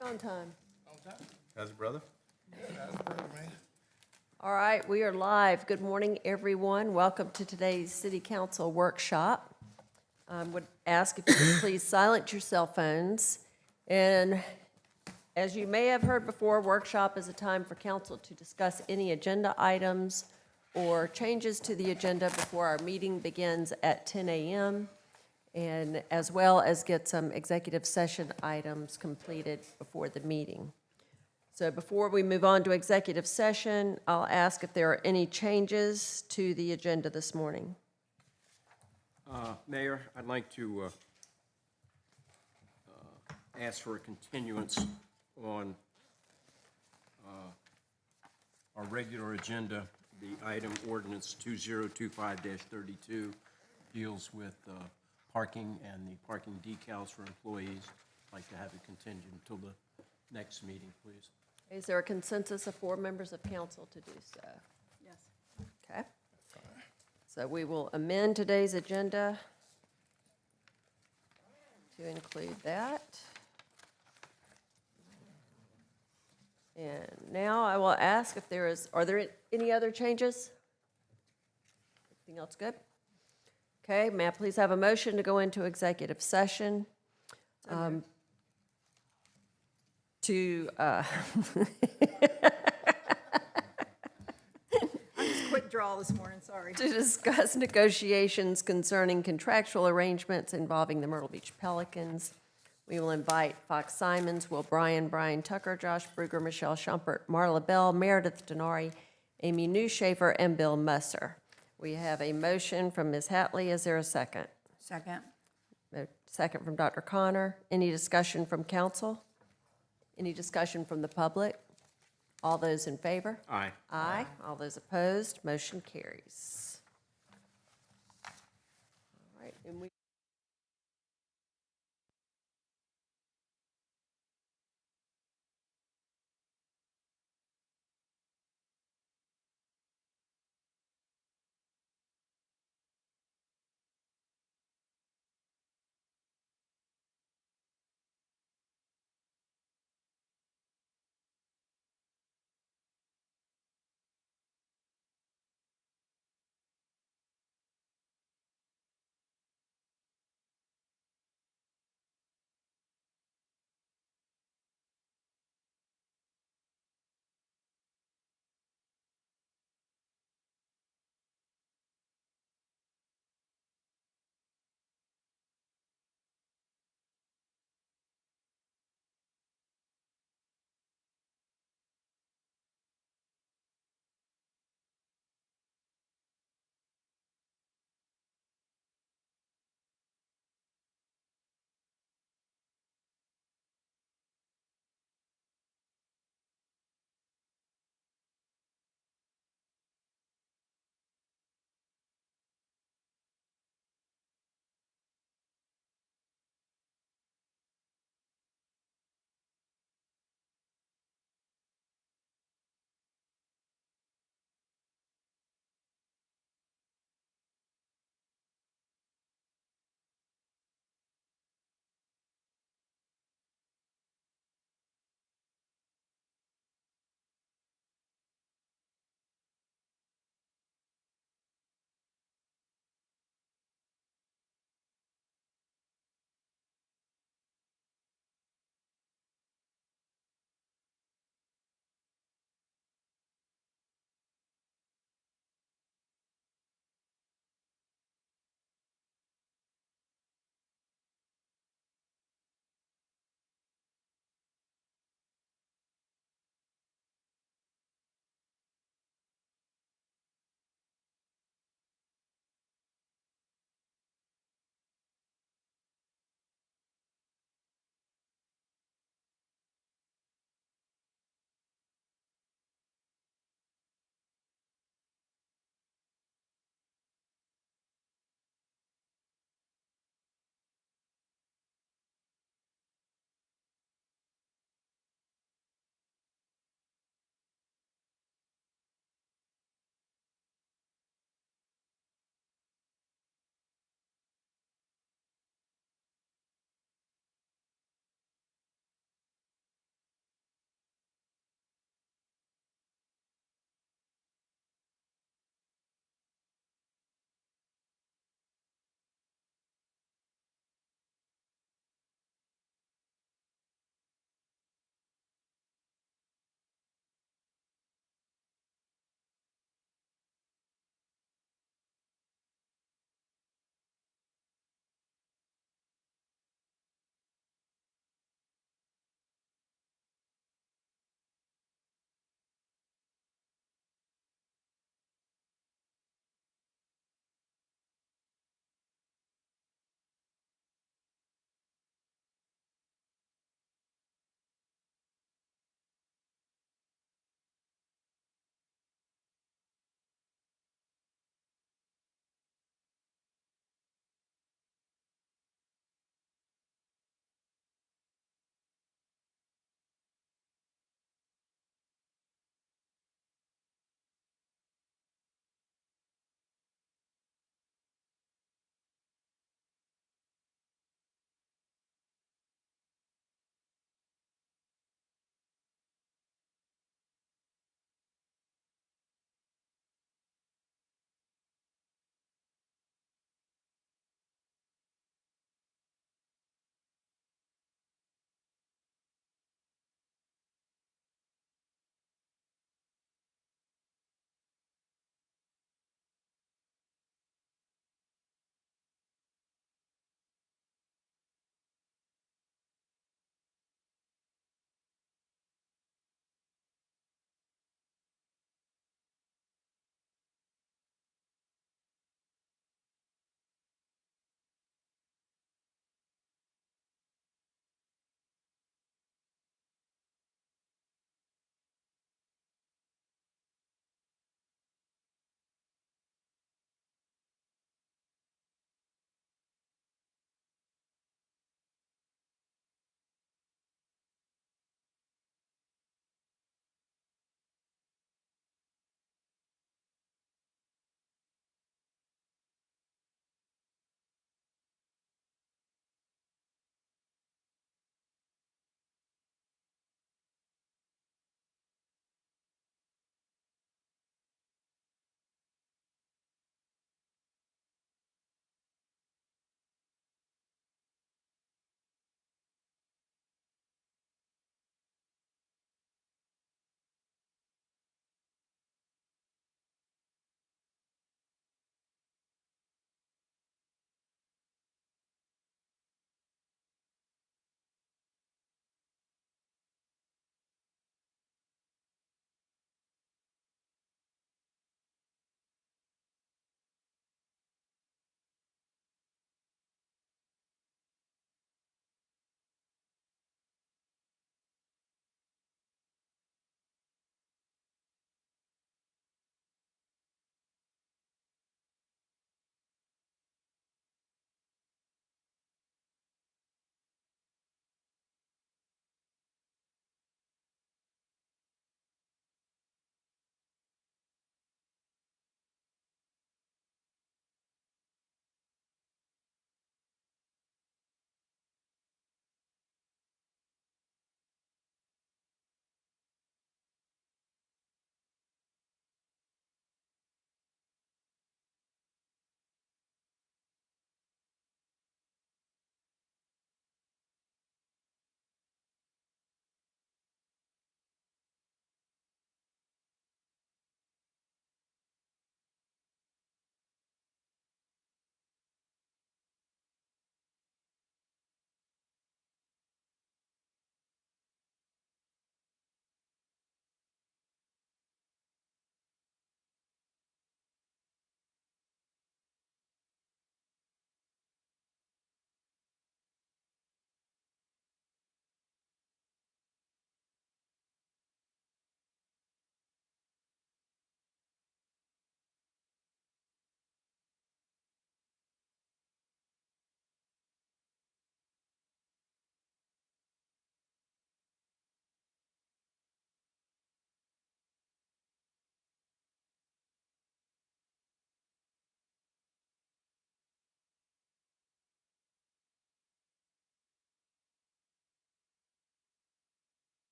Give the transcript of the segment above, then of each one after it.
On time. How's it, brother? All right, we are live. Good morning, everyone. Welcome to today's City Council workshop. Would ask if you could please silence your cell phones. And as you may have heard before, workshop is a time for council to discuss any agenda items or changes to the agenda before our meeting begins at 10 a.m. and as well as get some executive session items completed before the meeting. So before we move on to executive session, I'll ask if there are any changes to the agenda this morning. Mayor, I'd like to ask for a continuance on our regular agenda. The item ordinance 2025-32 deals with parking and the parking decals for employees. I'd like to have it contingent until the next meeting, please. Is there a consensus of 4 members of council to do so? Yes. Okay. So we will amend today's agenda to include that. And now I will ask if are there any other changes? Anything else good? Okay, may I please have a motion to go into executive session? To, Quick draw this morning, sorry. to discuss negotiations concerning contractual arrangements involving the Myrtle Beach Pelicans. We will invite Fox Simons, Will Bryan, Brian Tucker, Josh Bruger, Michelle Schumpert, Marla Bell, Meredith Denari, Amy Newshafer, and Bill Musser. We have a motion from Ms. Hatley. Is there a second? Second. A second from Dr. Connor. Any discussion from council? Any discussion from the public? All those in favor? Aye. Aye. All those opposed? Motion carries. All right, and we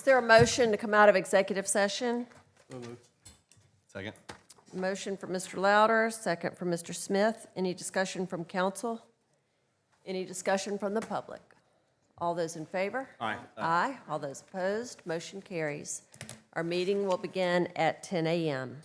there a motion to come out of executive session? Second. Motion from Mr. Louder, second from Mr. Smith. Any discussion from council? Any discussion from the public? All those in favor? Aye. Aye. All those opposed, motion carries. Our meeting will begin at 10 a.m.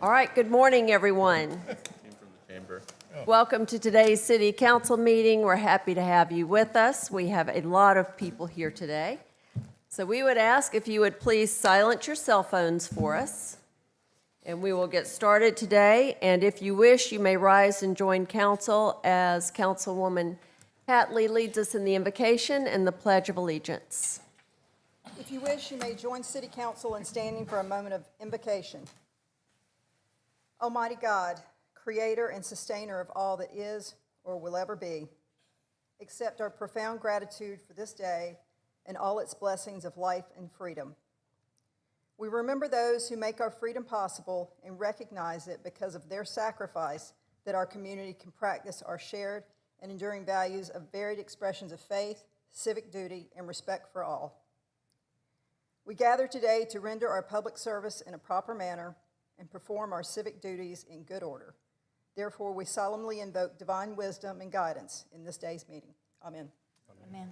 All right, good morning, everyone. Welcome to today's city council meeting. We're happy to have you with us. We have a lot of people here today. So we would ask if you would please silence your cell phones for us. And we will get started today. And if you wish, you may rise and join council as Councilwoman Hatley leads us in the invocation and the Pledge of Allegiance. If you wish, you may join City Council in standing for a moment of invocation. Almighty God, creator and sustainer of all that is or will ever be, accept our profound gratitude for this day and all its blessings of life and freedom. We remember those who make our freedom possible and recognize it because of their sacrifice that our community can practice our shared and enduring values of varied expressions of faith, civic duty, and respect for all. We gather today to render our public service in a proper manner and perform our civic duties in good order. Therefore, we solemnly invoke divine wisdom and guidance in this day's meeting. Amen. Amen.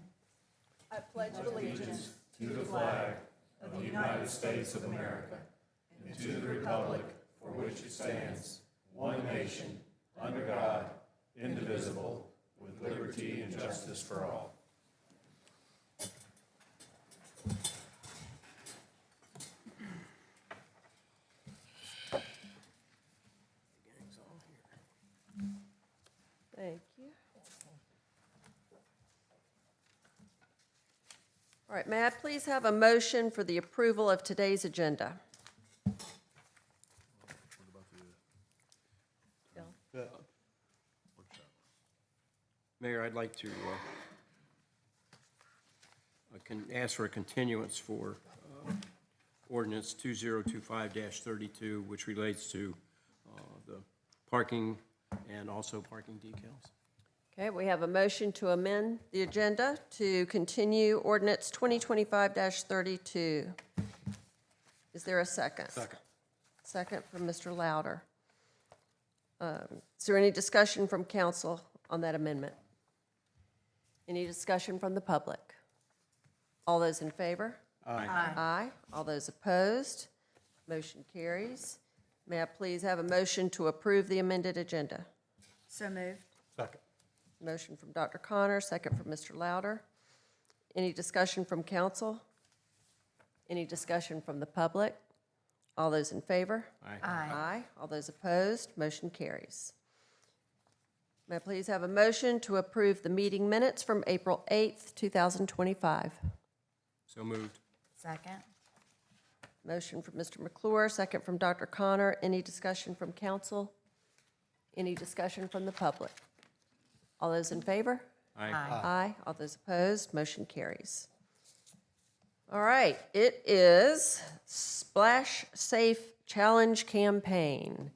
I pledge allegiance to the flag of the United States of America and to the republic for which it stands, one nation, under God, indivisible, with liberty and justice for all. Thank you. All right, may I please have a motion for the approval of today's agenda? Bill? Mayor, I'd like to ask for a continuance for ordinance 2025-32, which relates to the parking and also parking decals. Okay, we have a motion to amend the agenda to continue ordinance 2025-32. Is there a second? Second. Second from Mr. Louder. Is there any discussion from council on that amendment? Any discussion from the public? All those in favor? Aye. Aye. All those opposed? Motion carries. May I please have a motion to approve the amended agenda? So moved. Second. Motion from Dr. Connor, second from Mr. Louder. Any discussion from council? Any discussion from the public? All those in favor? Aye. Aye. All those opposed? Motion carries. May I please have a motion to approve the meeting minutes from April 8th, 2025? So moved. Second. Motion from Mr. McClure, second from Dr. Connor. Any discussion from council? Any discussion from the public? All those in favor? Aye. Aye. All those opposed, motion carries. All right, it is Splash Safe Challenge Campaign.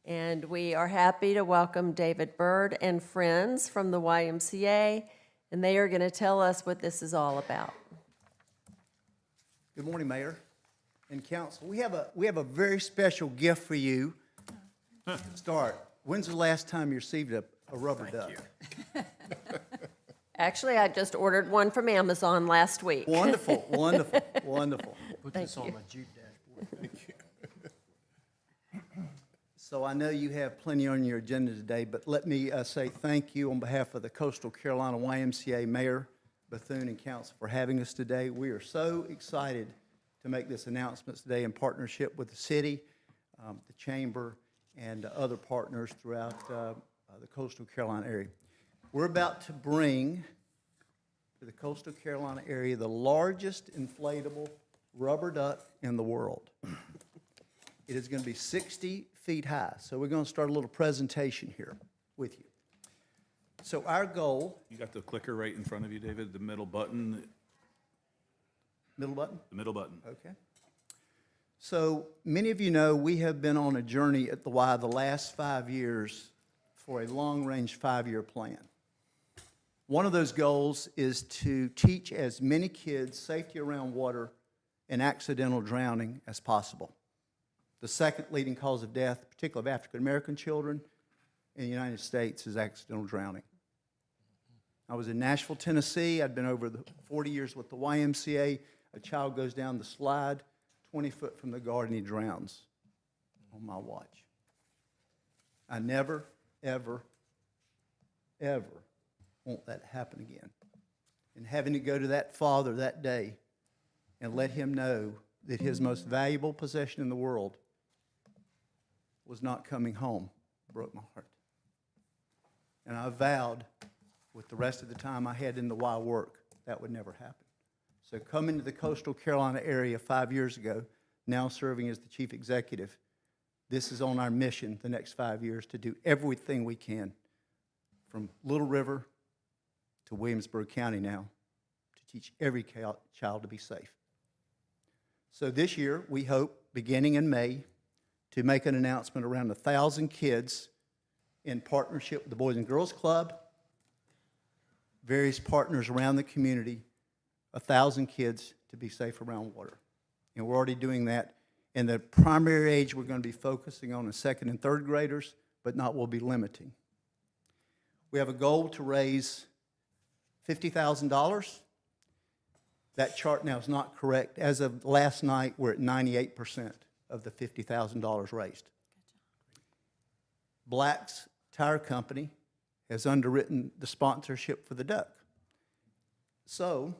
And we are happy to welcome David Bird and friends from the YMCA, and they are going to tell us what this is all about. Good morning, Mayor and Council. We have a very special gift for you. To start, when's the last time you received a rubber duck? Actually, I just ordered one from Amazon last week. Wonderful, wonderful, wonderful. Put this on my Jeep dashboard. So I know you have plenty on your agenda today, but let me say thank you on behalf of the Coastal Carolina YMCA Mayor, Bethune, and Council for having us today. We are so excited to make this announcement today in partnership with the city, the chamber, and other partners throughout the Coastal Carolina area. We're about to bring to the Coastal Carolina area the largest inflatable rubber duck in the world. It is going to be 60 feet high. So we're going to start a little presentation here with you. So our goal, You got the clicker right in front of you, David, the middle button, middle button? the middle button. Okay. So many of you know we have been on a journey at the Y the last 5 years for a long-range 5-year plan. One of those goals is to teach as many kids safety around water and accidental drowning as possible. The second leading cause of death, particularly of African American children in the United States, is accidental drowning. I was in Nashville, Tennessee. I'd been over 40 years with the YMCA. A child goes down the slide 20 foot from the guard and he drowns. on my watch. I never, ever, ever want that to happen again. And having to go to that father that day and let him know that his most valuable possession in the world was not coming home broke my heart. And I vowed with the rest of the time I had in the Y work, that would never happen. So coming to the coastal Carolina area 5 years ago, now serving as the chief executive, this is on our mission the next 5 years to do everything we can from Little River to Williamsburg County now to teach every child to be safe. So this year, we hope, beginning in May, to make an announcement around 1,000 kids in partnership with the Boys and Girls Club, various partners around the community, 1,000 kids to be safe around water. And we're already doing that. And the primary age we're going to be focusing on is second and third graders, but not will be limiting. We have a goal to raise $50,000. That chart now is not correct. As of last night, we're at 98% of the $50,000 raised. Black's Tire Company has underwritten the sponsorship for the duck. So,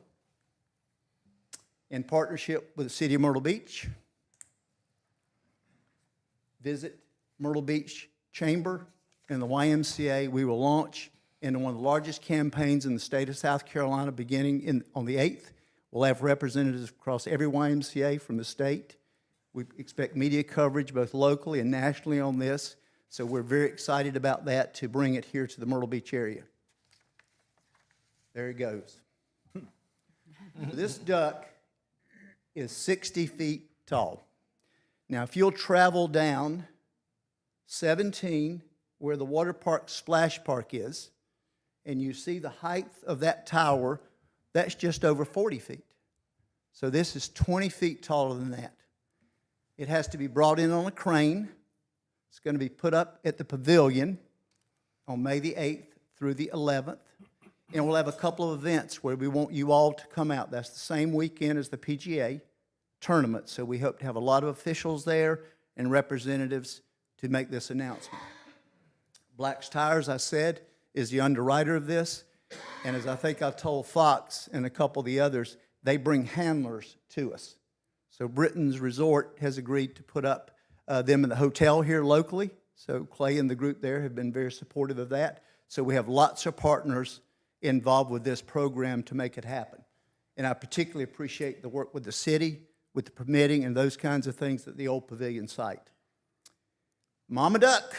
in partnership with the City of Myrtle Beach, visit Myrtle Beach Chamber and the YMCA, we will launch into one of the largest campaigns in the state of South Carolina beginning on the 8th. We'll have representatives across every YMCA from the state. We expect media coverage both locally and nationally on this, so we're very excited about that to bring it here to the Myrtle Beach area. There it goes. This duck is 60 feet tall. Now, if you'll travel down 17, where the water park splash park is, and you see the height of that tower, that's just over 40 feet. So this is 20 feet taller than that. It has to be brought in on a crane. It's going to be put up at the pavilion on May the 8th through the 11th. And we'll have a couple of events where we want you all to come out. That's the same weekend as the PGA tournament. So we hope to have a lot of officials there and representatives to make this announcement. Black's Tires, I said, is the underwriter of this. And as I think I told Fox and a couple of the others, they bring handlers to us. So Britain's Resort has agreed to put up them in the hotel here locally. So Clay and the group there have been very supportive of that. So we have lots of partners involved with this program to make it happen. And I particularly appreciate the work with the city, with the permitting and those kinds of things at the old pavilion site. Mama Duck,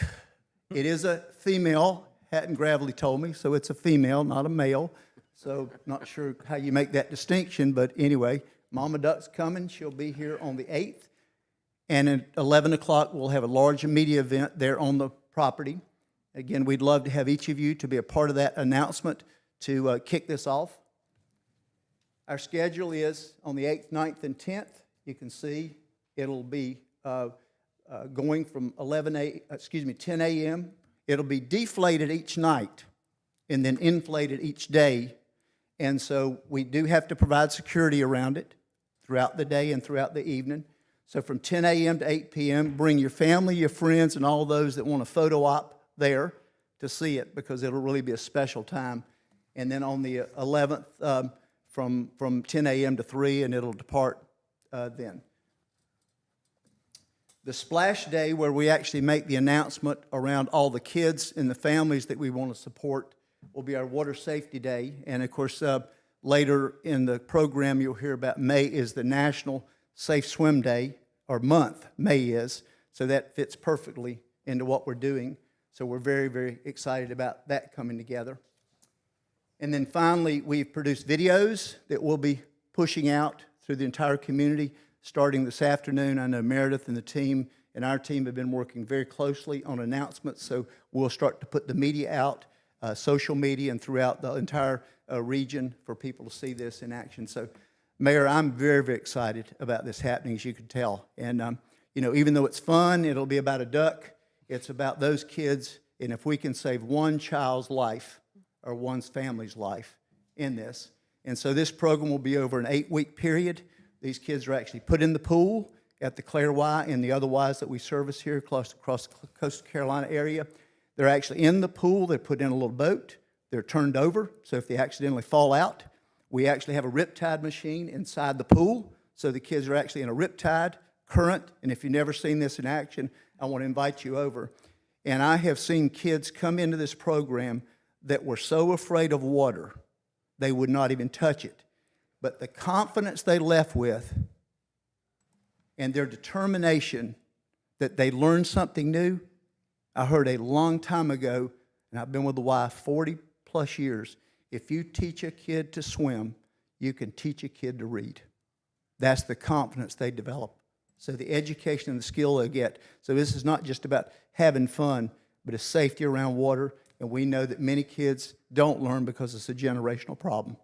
it is a female. Hatton Gravely told me, so it's a female, not a male. So not sure how you make that distinction, but anyway, Mama Duck's coming. She'll be here on the 8th. And at 11 o'clock, we'll have a large media event there on the property. Again, we'd love to have each of you to be a part of that announcement to kick this off. Our schedule is on the 8th, 9th, and 10th. You can see it'll be going from 10 a.m. It'll be deflated each night and then inflated each day. And so we do have to provide security around it throughout the day and throughout the evening. So from 10 a.m. to 8 p.m., bring your family, your friends, and all those that want a photo op there to see it because it'll really be a special time. And then on the 11th, from 10 a.m. to 3, and it'll depart then. The splash day where we actually make the announcement around all the kids and the families that we want to support will be our water safety day. And of course, later in the program, you'll hear about May is the National Safe Swim Day, or month, May is. So that fits perfectly into what we're doing. So we're very, very excited about that coming together. And then finally, we've produced videos that we'll be pushing out through the entire community starting this afternoon. I know Meredith and the team and our team have been working very closely on announcements, so we'll start to put the media out, social media, and throughout the entire region for people to see this in action. So, Mayor, I'm very, very excited about this happening, as you can tell. And, even though it's fun, it'll be about a duck, it's about those kids, and if we can save one child's life or one's family's life in this. And so this program will be over an 8-week period. These kids are actually put in the pool, at the Claire Y and the other Ys that we service here across the coastal Carolina area. They're actually in the pool. They're put in a little boat. They're turned over, so if they accidentally fall out, we actually have a riptide machine inside the pool, so the kids are actually in a riptide current. And if you've never seen this in action, I want to invite you over. And I have seen kids come into this program that were so afraid of water, they would not even touch it. But the confidence they left with and their determination that they learned something new, I heard a long time ago, and I've been with the Y 40 plus years, if you teach a kid to swim, you can teach a kid to read. That's the confidence they develop. So the education and the skill they get. So this is not just about having fun, but it's safety around water. And we know that many kids don't learn because it's a generational problem.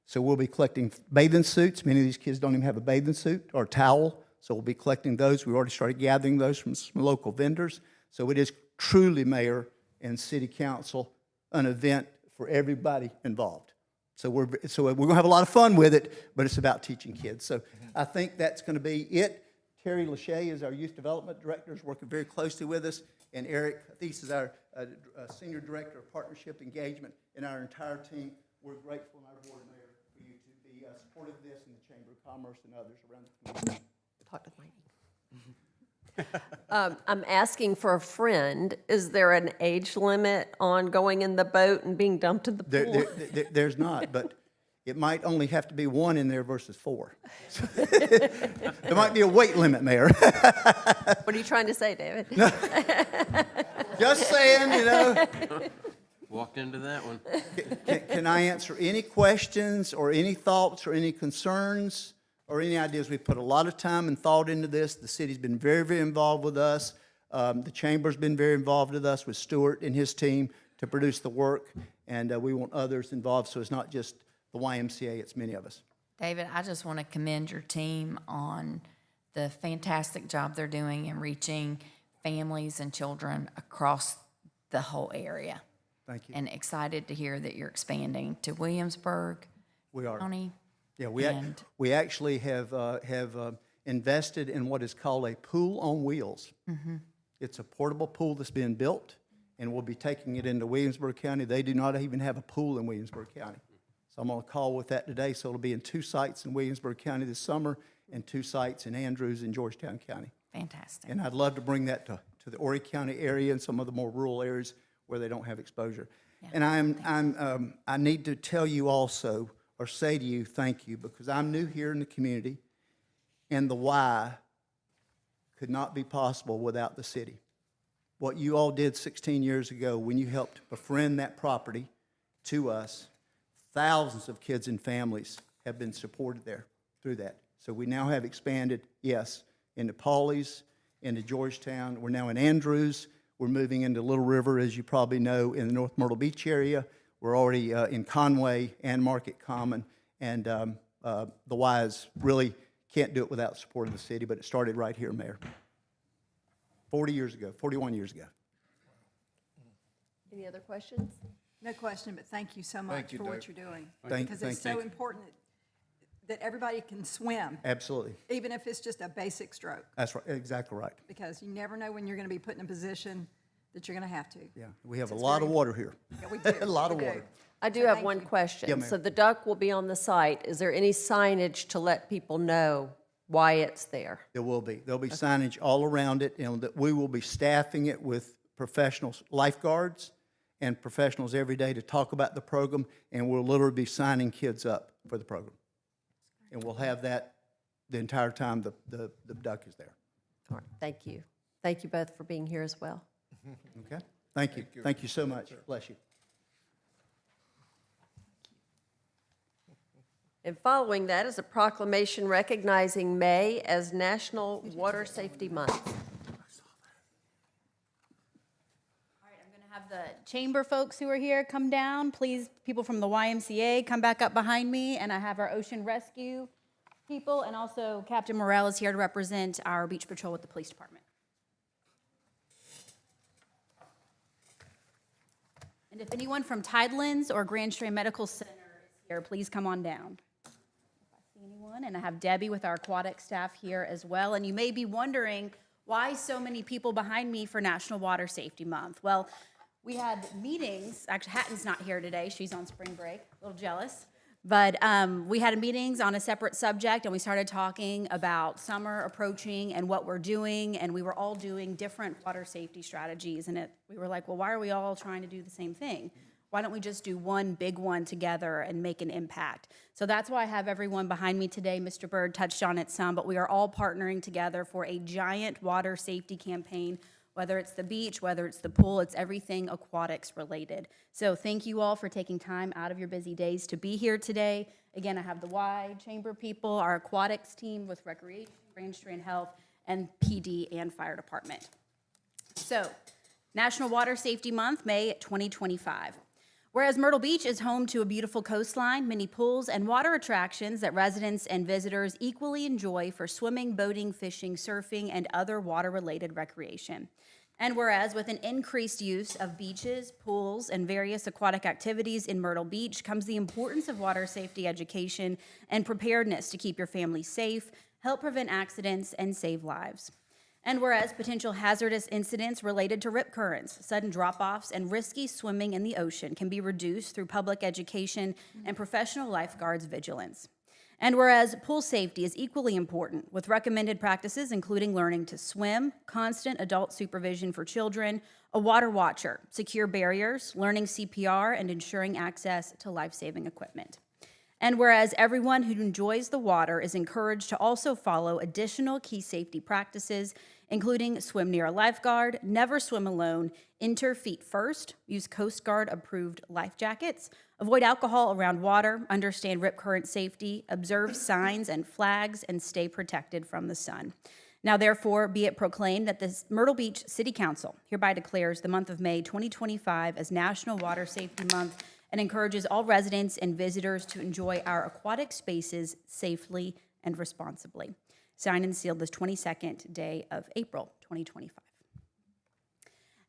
So we'll be collecting bathing suits. Many of these kids don't even have a bathing suit or a towel. So we'll be collecting those. We've already started gathering those from some local vendors. So it is truly, Mayor and City Council, an event for everybody involved. So we're going to have a lot of fun with it, but it's about teaching kids. So I think that's going to be it. Terry Lachey is our Youth Development Director, is working very closely with us, and Eric Thies is our Senior Director of Partnership Engagement, and our entire team. We're grateful in our board, Mayor, for you to be supportive of this in the Chamber of Commerce and others around the community. Talk to the mic. I'm asking for a friend. Is there an age limit on going in the boat and being dumped in the pool? There's not, but it might only have to be one in there versus four. There might be a weight limit, Mayor. What are you trying to say, David? Just saying, you know. Walked into that one. Can I answer any questions or any thoughts or any concerns or any ideas? We put a lot of time and thought into this. The city's been very, very involved with us. The chamber's been very involved with us, with Stuart and his team, to produce the work. And we want others involved, so it's not just the YMCA, it's many of us. David, I just want to commend your team on the fantastic job they're doing in reaching families and children across the whole area. Thank you. And excited to hear that you're expanding to Williamsburg We are. County. Yeah, And- we actually have invested in what is called a pool on wheels. It's a portable pool that's being built, and we'll be taking it into Williamsburg County. They do not even have a pool in Williamsburg County. So I'm on a call with that today, so it'll be in 2 sites in Williamsburg County this summer and 2 sites in Andrews and Georgetown County. Fantastic. And I'd love to bring that to the Horry County area and some of the more rural areas where they don't have exposure. Yeah. And I need to tell you also, or say to you, thank you, because I'm new here in the community, and the why could not be possible without the city. What you all did 16 years ago when you helped befriend that property to us, thousands of kids and families have been supported there through that. So we now have expanded, yes, into Pawleys, into Georgetown. We're now in Andrews. We're moving into Little River, as you probably know, in the North Myrtle Beach area. We're already in Conway and Market Common. And the Y's really can't do it without the support of the city, but it started right here, Mayor. 41 years ago. Any other questions? No question, but thank you so much for what you're doing. Thank- Because it's so important that everybody can swim, Absolutely. even if it's just a basic stroke, That's right, exactly right. because you never know when you're going to be put in a position that you're going to have to. Yeah, we have a It's lot of very- water here. Yeah, we do. A lot We of do. water. I do So have thank one you. question. Yeah, ma'am. So the duck will be on the site. Is there any signage to let people know why it's there? There will be. There'll be signage all around it, and that we will be staffing it with professionals, lifeguards, and professionals every day to talk about the program, and we'll literally be signing kids up for the program. And we'll have that the entire time the duck is there. All right, thank you. Thank you both for being here as well. Okay? Thank you. Thank you so much. Bless you. And following that is a proclamation recognizing May as National Water Safety Month. All right, I'm going to have the chamber folks who are here come down. Please, people from the YMCA, come back up behind me. And I have our ocean rescue people, and also Captain Morrell is here to represent our beach patrol with the police department. And if anyone from Tidelands or Grand Strand Medical Center is here, please come on down. see anyone. And I have Debbie with our aquatic staff here as well. And you may be wondering why so many people behind me for National Water Safety Month. Well, we had meetings. Actually, Hatton's not here today. She's on spring break. A little jealous. But we had meetings on a separate subject, and we started talking about summer approaching and what we're doing, and we were all doing different water safety strategies. And we were like, well, why are we all trying to do the same thing? Why don't we just do one big one together and make an impact? So that's why I have everyone behind me today. Mr. Byrd touched on it some, but we are all partnering together for a giant water safety campaign. Whether it's the beach, whether it's the pool, it's everything aquatics related. So thank you all for taking time out of your busy days to be here today. Again, I have the Y Chamber people, our aquatics team with Recreation, Range Train Health, and PD and Fire Department. So, National Water Safety Month, May 2025. Whereas Myrtle Beach is home to a beautiful coastline, many pools, and water attractions that residents and visitors equally enjoy for swimming, boating, fishing, surfing, and other water-related recreation. And whereas with an increased use of beaches, pools, and various aquatic activities in Myrtle Beach comes the importance of water safety education and preparedness to keep your family safe, help prevent accidents, and save lives. And whereas potential hazardous incidents related to rip currents, sudden drop-offs, and risky swimming in the ocean can be reduced through public education and professional lifeguards' vigilance. And whereas pool safety is equally important, with recommended practices including learning to swim, constant adult supervision for children, a water watcher, secure barriers, learning CPR, and ensuring access to life-saving equipment. And whereas everyone who enjoys the water is encouraged to also follow additional key safety practices, including swim near a lifeguard, never swim alone, enter feet first, use Coast Guard approved life jackets, avoid alcohol around water, understand rip current safety, observe signs and flags, and stay protected from the sun. Now, therefore, be it proclaimed that the Myrtle Beach City Council hereby declares the month of May 2025 as National Water Safety Month and encourages all residents and visitors to enjoy our aquatic spaces safely and responsibly. Signed and sealed this 22nd day of April 2025.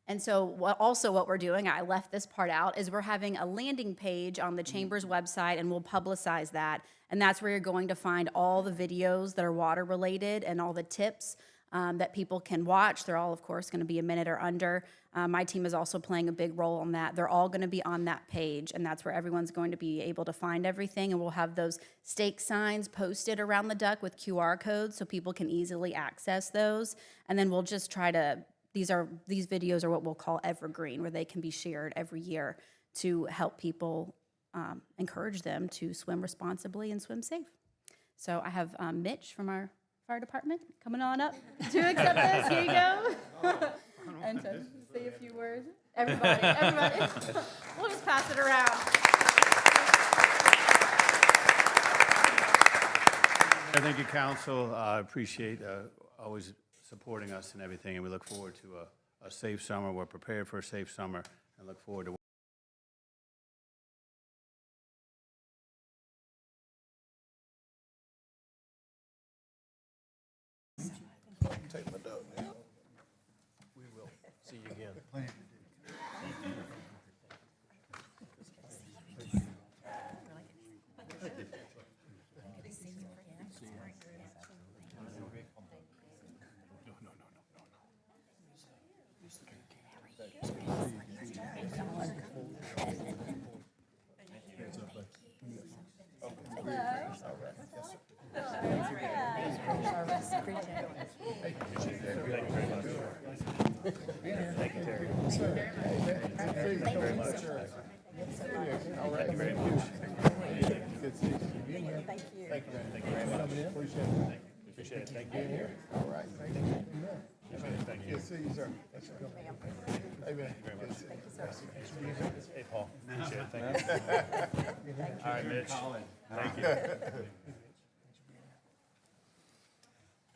And so what we're doing, I left this part out, is we're having a landing page on the Chamber's website, and we'll publicize that. And that's where you're going to find all the videos that are water related and all the tips that people can watch. They're all, of course, going to be a minute or under. My team is also playing a big role on that. They're all going to be on that page, and that's where everyone's going to be able to find everything. And we'll have those stake signs posted around the duck with QR codes so people can easily access those. And then we'll just try to, these videos are what we'll call evergreen, where they can be shared every year to help people, encourage them to swim responsibly and swim safe. So I have Mitch from our fire department coming on up to accept this. Here you go. And to say a few words. Everybody. We'll just pass it around. Thank you, Council. I appreciate always supporting us and everything, and we look forward to a safe summer. We're prepared for a safe summer and look forward to Take my dog now. We will see you again. appreciate it. Thank you. All right. Thank you. Thank you. Good to see you, sir. Thanks for coming. Hey, man. Thank you very much. Thank you, sir. Hey, Paul. Appreciate it. Thank you. All right, Mitch. Thank you.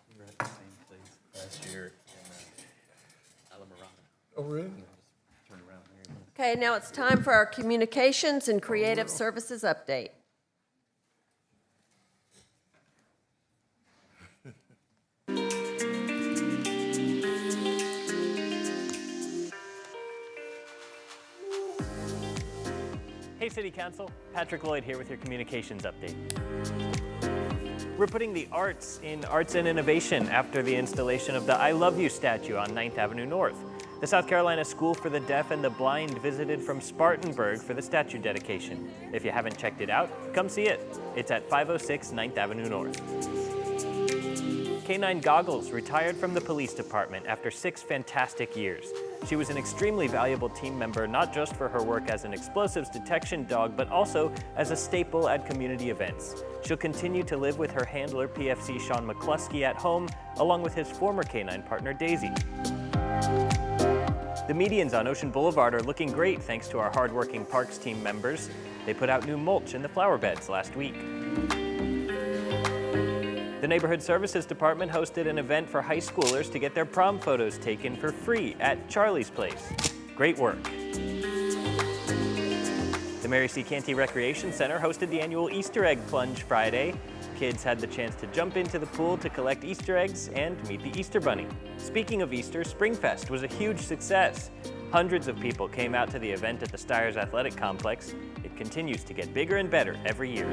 We were at the same place last year in Alamorada. Oh, really? Turn around here. Okay, now it's time for our communications and creative services update. Hey City Council, Patrick Lloyd here with your communications update. We're putting the arts in arts and innovation after the installation of the I Love You statue on 9th Avenue North. The South Carolina School for the Deaf and the Blind visited from Spartanburg for the statue dedication. If you haven't checked it out, come see it. It's at 506 9th Avenue North. K9 Goggles retired from the police department after 6 fantastic years. She was an extremely valuable team member, not just for her work as an explosives detection dog, but also as a staple at community events. She'll continue to live with her handler, PFC Sean McCluskey, at home, along with his former K9 partner, Daisy. The medians on Ocean Boulevard are looking great thanks to our hardworking parks team members. They put out new mulch in the flower beds last week. The Neighborhood Services Department hosted an event for high schoolers to get their prom photos taken for free at Charlie's Place. Great work. The Mary C. Canty Recreation Center hosted the annual Easter Egg Plunge Friday. Kids had the chance to jump into the pool to collect Easter eggs and meet the Easter Bunny. Speaking of Easter, Springfest was a huge success. Hundreds of people came out to the event at the Steyrs Athletic Complex. It continues to get bigger and better every year.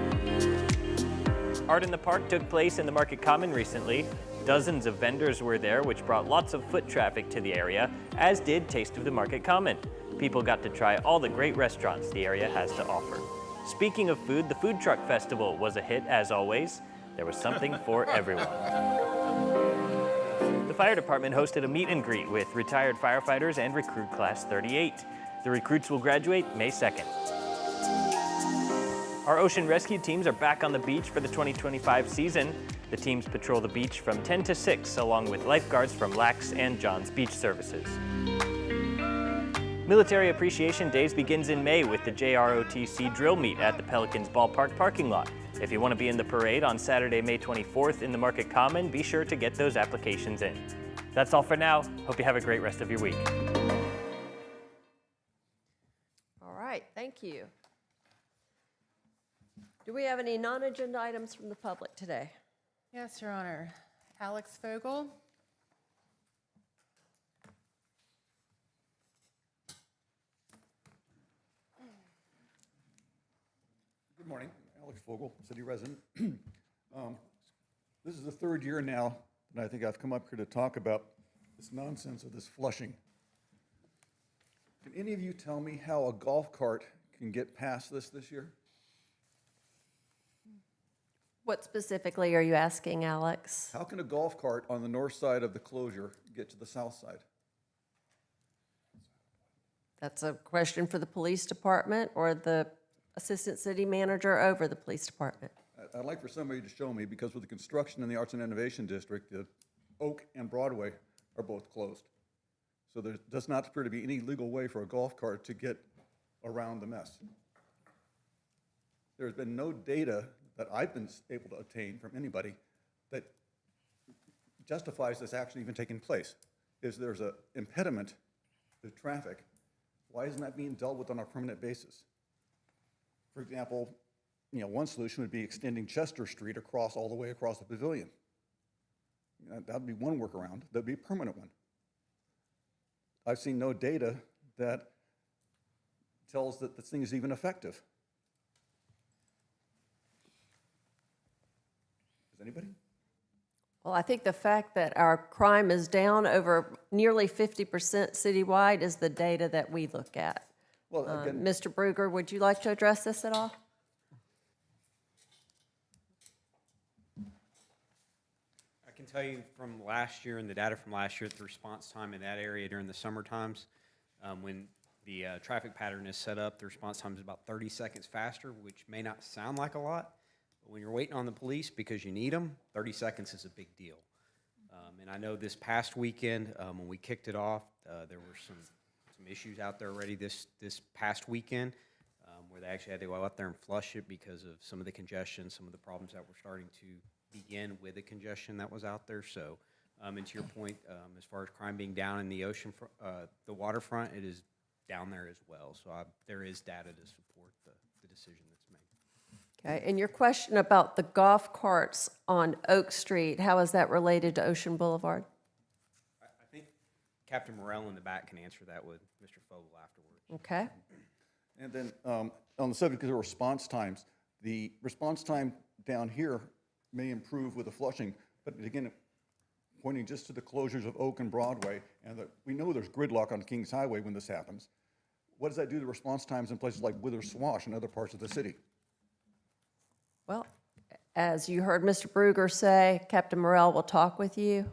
Art in the Park took place in the Market Common recently. Dozens of vendors were there, which brought lots of foot traffic to the area, as did Taste of the Market Common. People got to try all the great restaurants the area has to offer. Speaking of food, the Food Truck Festival was a hit as always. There was something for everyone. The fire department hosted a meet and greet with retired firefighters and recruit class 38. The recruits will graduate May 2nd. Our ocean rescue teams are back on the beach for the 2025 season. The teams patrol the beach from 10 to 6, along with lifeguards from Lax and John's Beach Services. Military Appreciation Days begins in May with the JROTC drill meet at the Pelicans Ballpark parking lot. If you want to be in the parade on Saturday, May 24th in the Market Common, be sure to get those applications in. That's all for now. Hope you have a great rest of your week. All right, thank you. Do we have any non-agenda items from the public today? Yes, Your Honor. Alex Fogel. Good morning, Alex Fogel, city resident. This is the third year now that I think I've come up here to talk about this nonsense of this flushing. Can any of you tell me how a golf cart can get past this year? What specifically are you asking, Alex? How can a golf cart on the north side of the closure get to the south side? That's a question for the police department or the assistant city manager over the police department. I'd like for somebody to show me, because with the construction in the Arts and Innovation District, the Oak and Broadway are both closed. So there does not appear to be any legal way for a golf cart to get around the mess. There's been no data that I've been able to obtain from anybody that justifies this actually even taking place. If there's an impediment to traffic, why isn't that being dealt with on a permanent basis? For example, one solution would be extending Chester Street all the way across the pavilion. That would be one workaround. That would be a permanent one. I've seen no data that tells that this thing is even effective. Does anybody? Well, I think the fact that our crime is down over nearly 50% citywide is the data that we look at. Well, again, Mr. Bruger, would you like to address this at all? I can tell you from last year and the data from last year, the response time in that area during the summer times, when the traffic pattern is set up, the response time is about 30 seconds faster, which may not sound like a lot, but when you're waiting on the police because you need them, 30 seconds is a big deal. And I know this past weekend, when we kicked it off, there were some issues out there already this past weekend where they actually had to go out there and flush it because of some of the congestion, some of the problems that were starting to begin with the congestion that was out there. So, and to your point, as far as crime being down in the ocean, the waterfront, it is down there as well. So there is data to support the decision that's made. Okay, and your question about the golf carts on Oak Street, how is that related to Ocean Boulevard? I think Captain Myrtle in the back can answer that with Mr. Fogel afterwards. Okay. And then on the subject of the response times, the response time down here may improve with the flushing, but again, pointing just to the closures of Oak and Broadway, and we know there's gridlock on Kings Highway when this happens. What does that do to response times in places like Wither Swash and other parts of the city? Well, as you heard Mr. Bruger say, Captain Morrell will talk with you.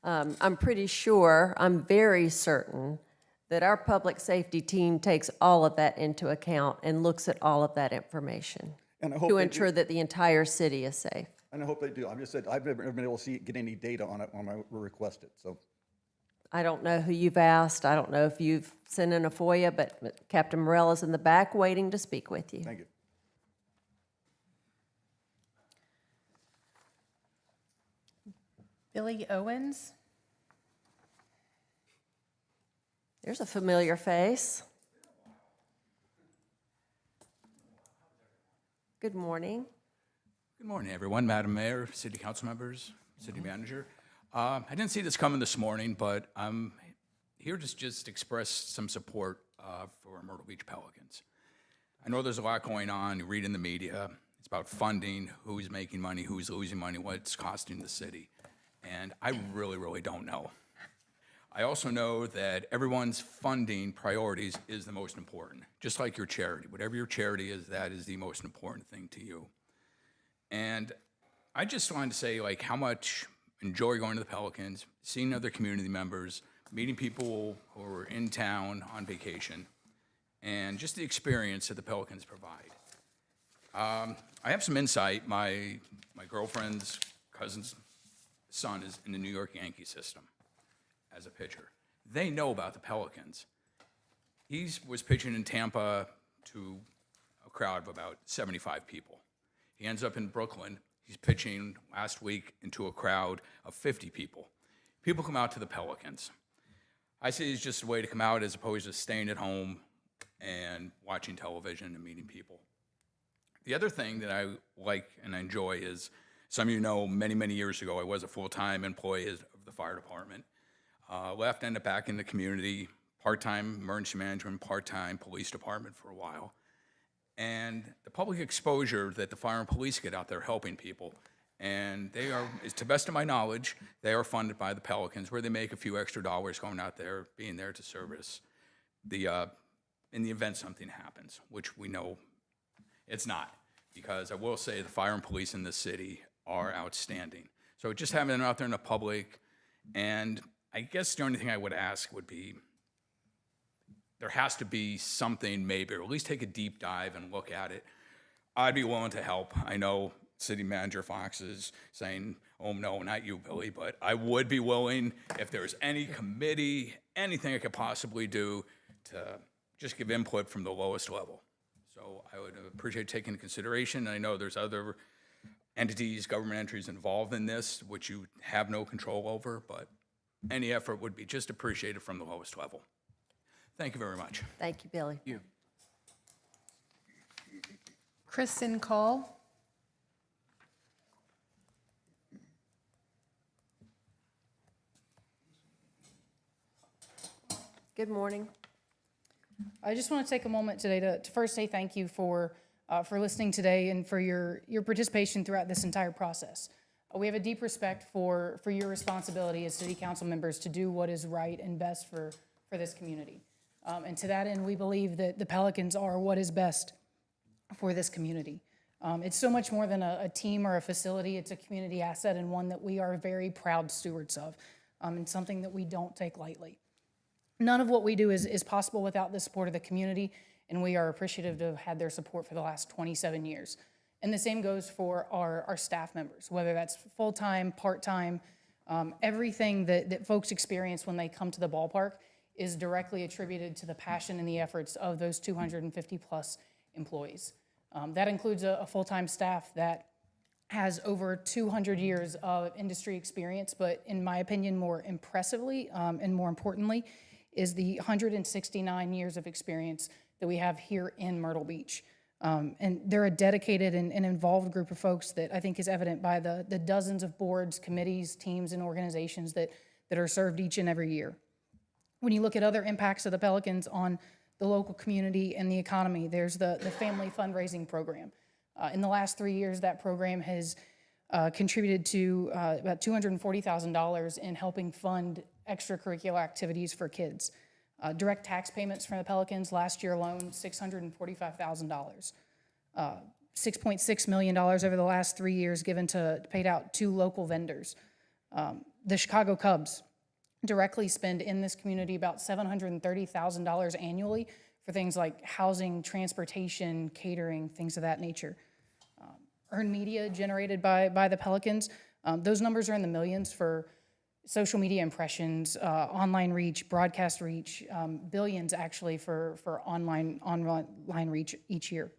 I'm pretty sure, I'm very certain, that our public safety team takes all of that into account and looks at all of that information And I hope to they do. ensure that the entire city is safe. And I hope they do. I've just said, I've never been able to get any data on it when I requested, so. I don't know who you've asked. I don't know if you've sent in a FOIA, but Captain Morrell is in the back waiting to speak with you. Thank you. Billy Owens. There's a familiar face. Good morning. Good morning, everyone. Madam Mayor, City Council members, City Manager. I didn't see this coming this morning, but I'm here to just express some support for Myrtle Beach Pelicans. I know there's a lot going on. You read in the media. It's about funding, who's making money, who's losing money, what it's costing the city. And I really, really don't know. I also know that everyone's funding priorities is the most important, just like your charity. Whatever your charity is, that is the most important thing to you. And I just wanted to say, like, how much I enjoy going to the Pelicans, seeing other community members, meeting people who are in town on vacation, and just the experience that the Pelicans provide. I have some insight. My girlfriend's cousin's son is in the New York Yankee system as a pitcher. They know about the Pelicans. He was pitching in Tampa to a crowd of about 75 people. He ends up in Brooklyn. He's pitching last week into a crowd of 50 people. People come out to the Pelicans. I say it's just a way to come out as opposed to staying at home and watching television and meeting people. The other thing that I like and enjoy is, some of you know, many, many years ago, I was a full-time employee of the fire department. Left, ended up back in the community, part-time emergency management, part-time police department for a while. And the public exposure that the fire and police get out there helping people, and they are, to the best of my knowledge, they are funded by the Pelicans, where they make a few extra dollars going out there, being there to service in the event something happens, which we know it's not, because I will say the fire and police in this city are outstanding. So just having them out there in the public, and I guess the only thing I would ask would be, there has to be something maybe, or at least take a deep dive and look at it. I'd be willing to help. I know City Manager Fox is saying, oh no, not you, Billy, but I would be willing, if there's any committee, anything I could possibly do to just give input from the lowest level. So I would appreciate taking into consideration. I know there's other entities, government entities involved in this, which you have no control over, but any effort would be just appreciated from the lowest level. Thank you very much. Thank you, Billy. You. Kristen Call. Good morning. I just want to take a moment today to first say thank you for listening today and for your participation throughout this entire process. We have a deep respect for your responsibility as city council members to do what is right and best for this community. And to that end, we believe that the Pelicans are what is best for this community. It's so much more than a team or a facility. It's a community asset, and one that we are very proud stewards of, and something that we don't take lightly. None of what we do is possible without the support of the community, and we are appreciative to have had their support for the last 27 years. And the same goes for our staff members, whether that's full-time, part-time, everything that folks experience when they come to the ballpark is directly attributed to the passion and the efforts of those 250-plus employees. That includes a full-time staff that has over 200 years of industry experience, but in my opinion, more impressively and more importantly, is the 169 years of experience that we have here in Myrtle Beach. And they're a dedicated and involved group of folks that I think is evident by the dozens of boards, committees, teams, and organizations that are served each and every year. When you look at other impacts of the Pelicans on the local community and the economy. There's the family fundraising program. In the last 3 years, that program has contributed to about $240,000 in helping fund extracurricular activities for kids. Direct tax payments from the Pelicans last year alone, $645,000. $6.6 million over the last 3 years paid out to local vendors. The Chicago Cubs directly spend in this community about $730,000 annually for things like housing, transportation, catering, things of that nature. Earned media generated by the Pelicans, those numbers are in the millions for social media impressions, online reach, broadcast reach, billions actually for online reach each year.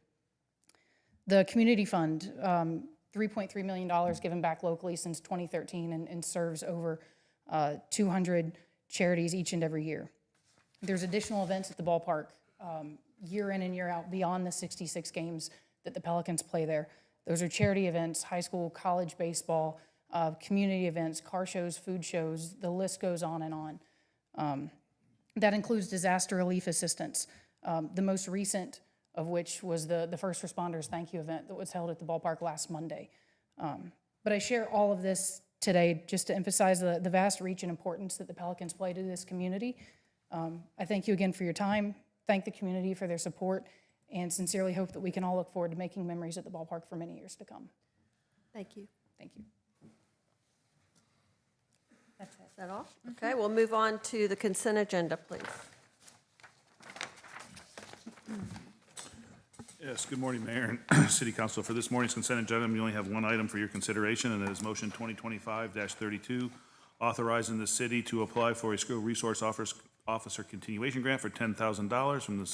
The community fund, $3.3 million given back locally since 2013 and serves over 200 charities each and every year. There's additional events at the ballpark year in and year out beyond the 66 games that the Pelicans play there. Those are charity events, high school, college baseball, community events, car shows, food shows, the list goes on and on. That includes disaster relief assistance, the most recent of which was the First Responders Thank You event that was held at the ballpark last Monday. But I share all of this today just to emphasize the vast reach and importance that the Pelicans play to this community. I thank you again for your time, thank the community for their support, and sincerely hope that we can all look forward to making memories at the ballpark for many years to come. Thank you. Thank you. That's it. Is that all? Okay, we'll move on to the consent agenda, please. Yes, good morning, Mayor and City Council. For this morning's consent agenda, we only have one item for your consideration, and that is motion 2025-32, authorizing the city to apply for a school resource officer continuation grant for $10,000 from the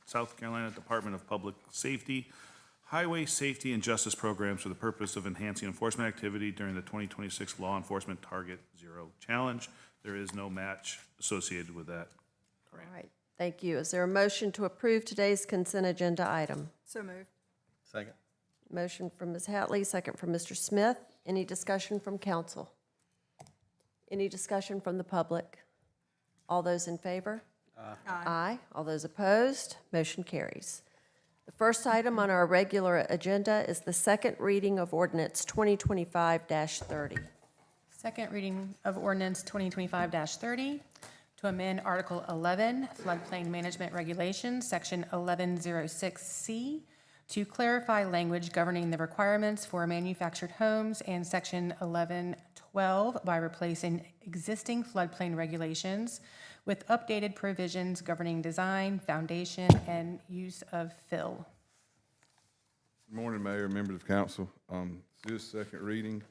South Carolina Department of Public Safety, Highway Safety and Justice Programs for the purpose of enhancing enforcement activity during the 2026 Law Enforcement Target Zero Challenge. There is no match associated with that grant. All right, thank you. Is there a motion to approve today's consent agenda item? So moved. Second. Motion from Ms. Hatley, second from Mr. Smith. Any discussion from council? Any discussion from the public? All those in favor? Aye. All those opposed? Motion carries. The first item on our regular agenda is the second reading of ordinance 2025-30. Second reading of ordinance 2025-30 to amend Article 11, floodplain management regulations, Section 1106C, to clarify language governing the requirements for manufactured homes, and Section 1112 by replacing existing floodplain regulations with updated provisions governing design, foundation, and use of fill. Good morning, Mayor, members of council. This is second reading.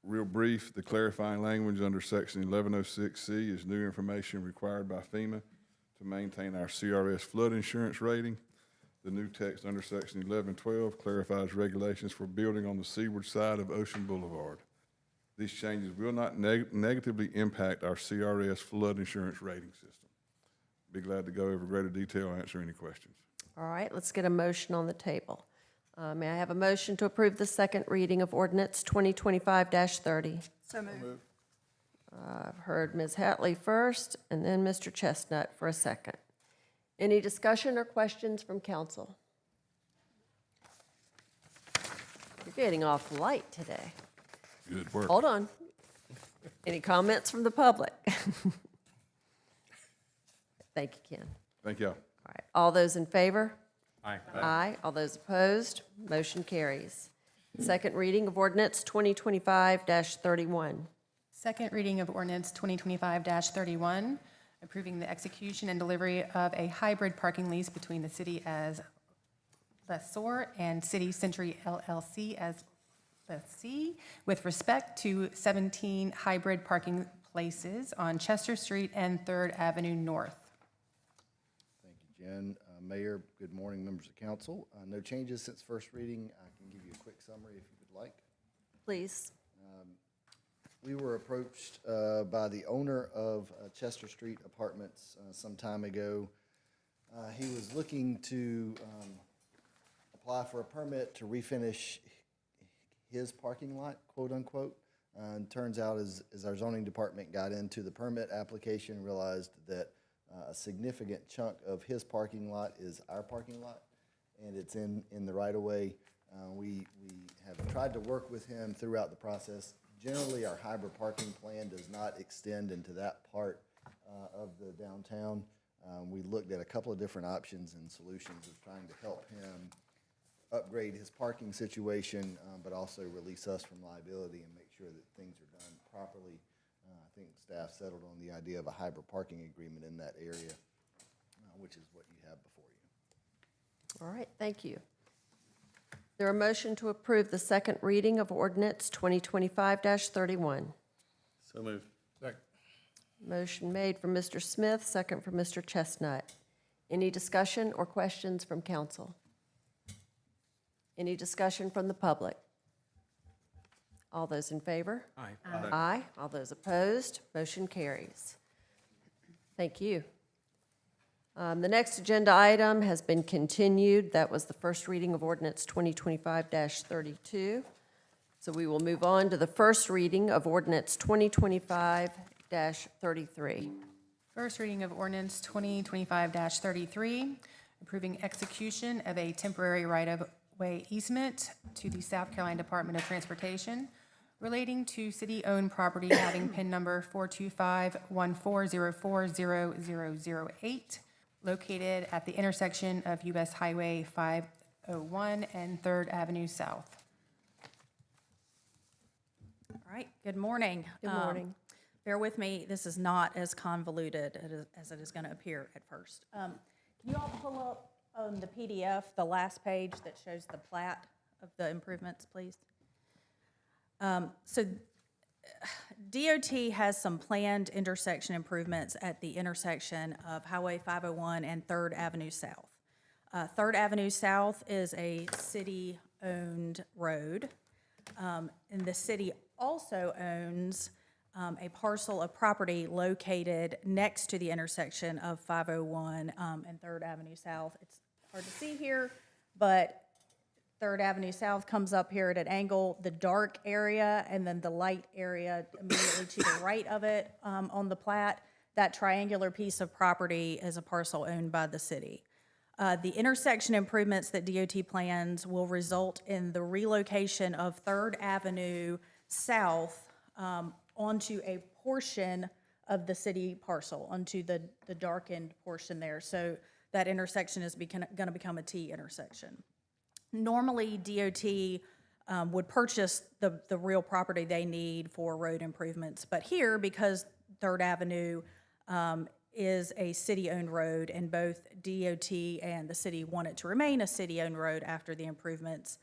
Real brief, the clarifying language under section 1106C is new information required by FEMA to maintain our CRS flood insurance rating. The new text under section 1112 clarifies regulations for building on the seaward side of Ocean Boulevard. These changes will not negatively impact our CRS flood insurance rating system. Be glad to go over greater detail and answer any questions. All right, let's get a motion on the table. May I have a motion to approve the second reading of ordinance 2025-30? So moved. I've heard Ms. Hatley first, and then Mr. Chestnut for a second. Any discussion or questions from council? You're getting off light today. Good work. Hold on. Any comments from the public? Thank you, Ken. Thank y'all. All right, all those in favor? Aye. Aye. All those opposed? Motion carries. Second reading of ordinance 2025-31. Second reading of ordinance 2025-31, approving the execution and delivery of a hybrid parking lease between the city as lessor and City Century LLC as lessee with respect to 17 hybrid parking places on Chester Street and 3rd Avenue North. Thank you, Jen. Mayor, good morning, members of council. No changes since first reading. I can give you a quick summary if you would like. Please. We were approached by the owner of Chester Street Apartments some time ago. He was looking to apply for a permit to refinish his parking lot, quote unquote. And turns out as our zoning department got into the permit application, realized that A significant chunk of his parking lot is our parking lot, and it's in the right-of-way. We have tried to work with him throughout the process. Generally, our hybrid parking plan does not extend into that part of the downtown. We looked at a couple of different options and solutions of trying to help him upgrade his parking situation, but also release us from liability and make sure that things are done properly. I think staff settled on the idea of a hybrid parking agreement in that area, which is what you have before you. All right, thank you. Is there a motion to approve the second reading of ordinance 2025-31? So moved. Second. Motion made from Mr. Smith, second from Mr. Chestnut. Any discussion or questions from council? Any discussion from the public? All those in favor? Aye. Aye. All those opposed? Motion carries. Thank you. The next agenda item has been continued. That was the first reading of ordinance 2025-32. So we will move on to the first reading of ordinance 2025-33. First reading of ordinance 2025-33, approving execution of a temporary right-of-way easement to the South Carolina Department of Transportation relating to city-owned property having PIN number 425-1404-0008, located at the intersection of U.S. Highway 501 and 3rd Avenue South. All right, good morning. Good morning. Bear with me, this is not as convoluted as it is going to appear at first. Can you all pull up on the PDF the last page that shows the plat of the improvements, please? So DOT has some planned intersection improvements at the intersection of Highway 501 and 3rd Avenue South. 3rd Avenue South is a city-owned road, and the city also owns a parcel of property located next to the intersection of 501 and 3rd Avenue South. It's hard to see here, but 3rd Avenue South comes up here at an angle, the dark area, and then the light area immediately to the right of it on the plat. That triangular piece of property is a parcel owned by the city. The intersection improvements that DOT plans will result in the relocation of 3rd Avenue South onto a portion of the city parcel, onto the darkened portion there. So that intersection is going to become a T intersection. Normally, DOT would purchase the real property they need for road improvements. But here, because 3rd Avenue is a city-owned road, and both DOT and the city want it to remain a city-owned road after the improvements,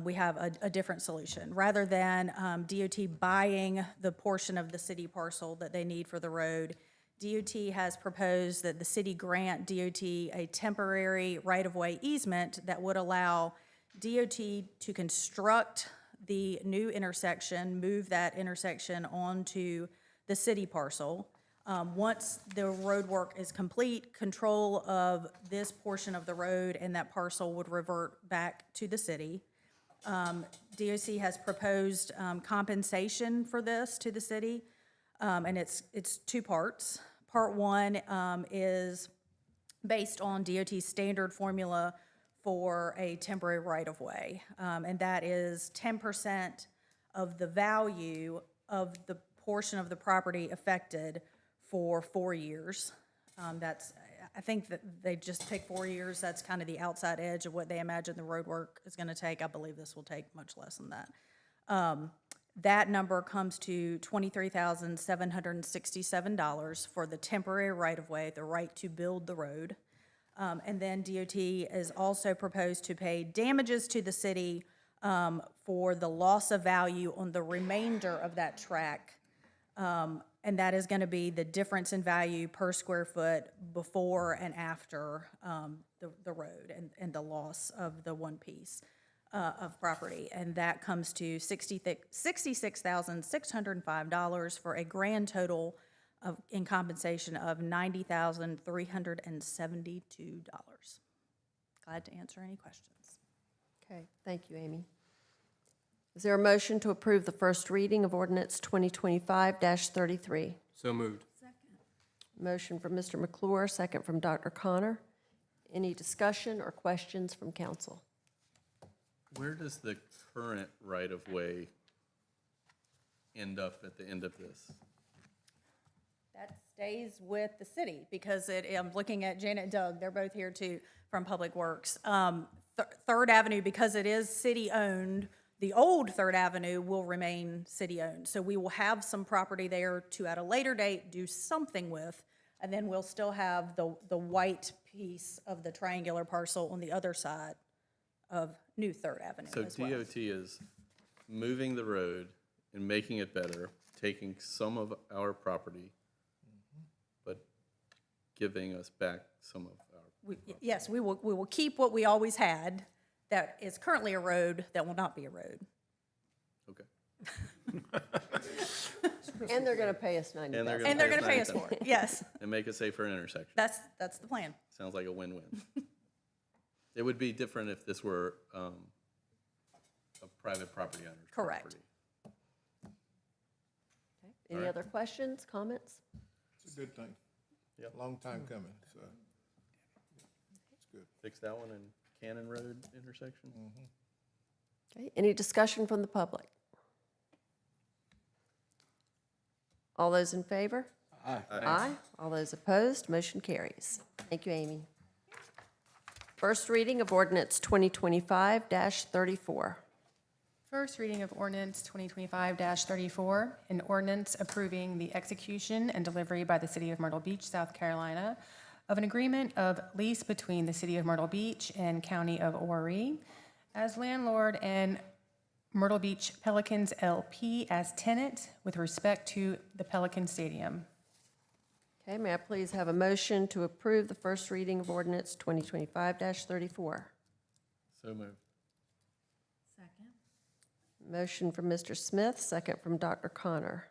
we have a different solution. Rather than DOT buying the portion of the city parcel that they need for the road, DOT has proposed that the city grant DOT a temporary right-of-way easement that would allow DOT to construct the new intersection, move that intersection onto the city parcel. Once the road work is complete, control of this portion of the road and that parcel would revert back to the city. DOC has proposed compensation for this to the city, and it's two parts. Part one is based on DOT's standard formula for a temporary right-of-way, and that is 10% of the value of the portion of the property affected for 4 years. I think that they just pick 4 years. That's kind of the outside edge of what they imagine the road work is going to take. I believe this will take much less than that. That number comes to $23,767 for the temporary right-of-way, the right to build the road. And then DOT is also proposed to pay damages to the city for the loss of value on the remainder of that track. And that is going to be the difference in value per square foot before and after the road and the loss of the one piece of property. And that comes to $66,605 for a grand total in compensation of $90,372. Glad to answer any questions. Okay, thank you, Amy. Is there a motion to approve the first reading of ordinance 2025-33? So moved. Motion from Mr. McClure, second from Dr. Connor. Any discussion or questions from council? Where does the current right-of-way end up at the end of this? That stays with the city because I'm looking at Janet and Doug, they're both here too from Public Works. Third Avenue, because it is city-owned, the old Third Avenue will remain city-owned. So we will have some property there to, at a later date, do something with, and then we'll still have the white piece of the triangular parcel on the other side of New Third Avenue So as well. DOT is moving the road and making it better, taking some of our property, but giving us back some of our. Yes, we will keep what we always had that is currently a road that will not be a road. Okay. And they're going to pay us $90,000. And they're going to pay us for it, yes. And make a safer intersection. That's the plan. Sounds like a win-win. It would be different if this were a private property owner's Correct. property. Any other questions, comments? It's a good thing. Yeah. Long time coming, so. It's good. Fix that one in Cannon Road intersection? Okay, any discussion from the public? All those in favor? Aye. Aye. All those opposed, motion carries. Thank you, Amy. First reading of ordinance 2025-34. First reading of ordinance 2025-34, an ordinance approving the execution and delivery by the City of Myrtle Beach, South Carolina, of an agreement of lease between the City of Myrtle Beach and County of Horry as landlord and Myrtle Beach Pelicans LP as tenant with respect to the Pelican Stadium. Okay, may I please have a motion to approve the first reading of ordinance 2025-34? So moved. Motion from Mr. Smith, second from Dr. Connor.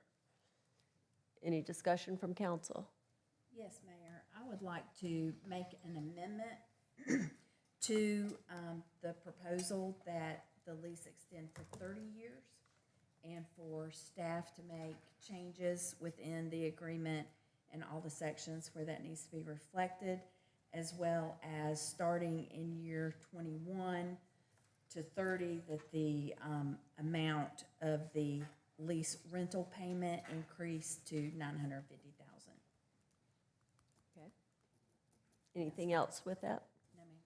Any discussion from council? Yes, Mayor, I would like to make an amendment to the proposal that the lease extend for 30 years and for staff to make changes within the agreement and all the sections where that needs to be reflected, as well as starting in year 21 to 30, that the amount of the lease rental payment increased to $950,000. Okay. Anything else with that? No, ma'am.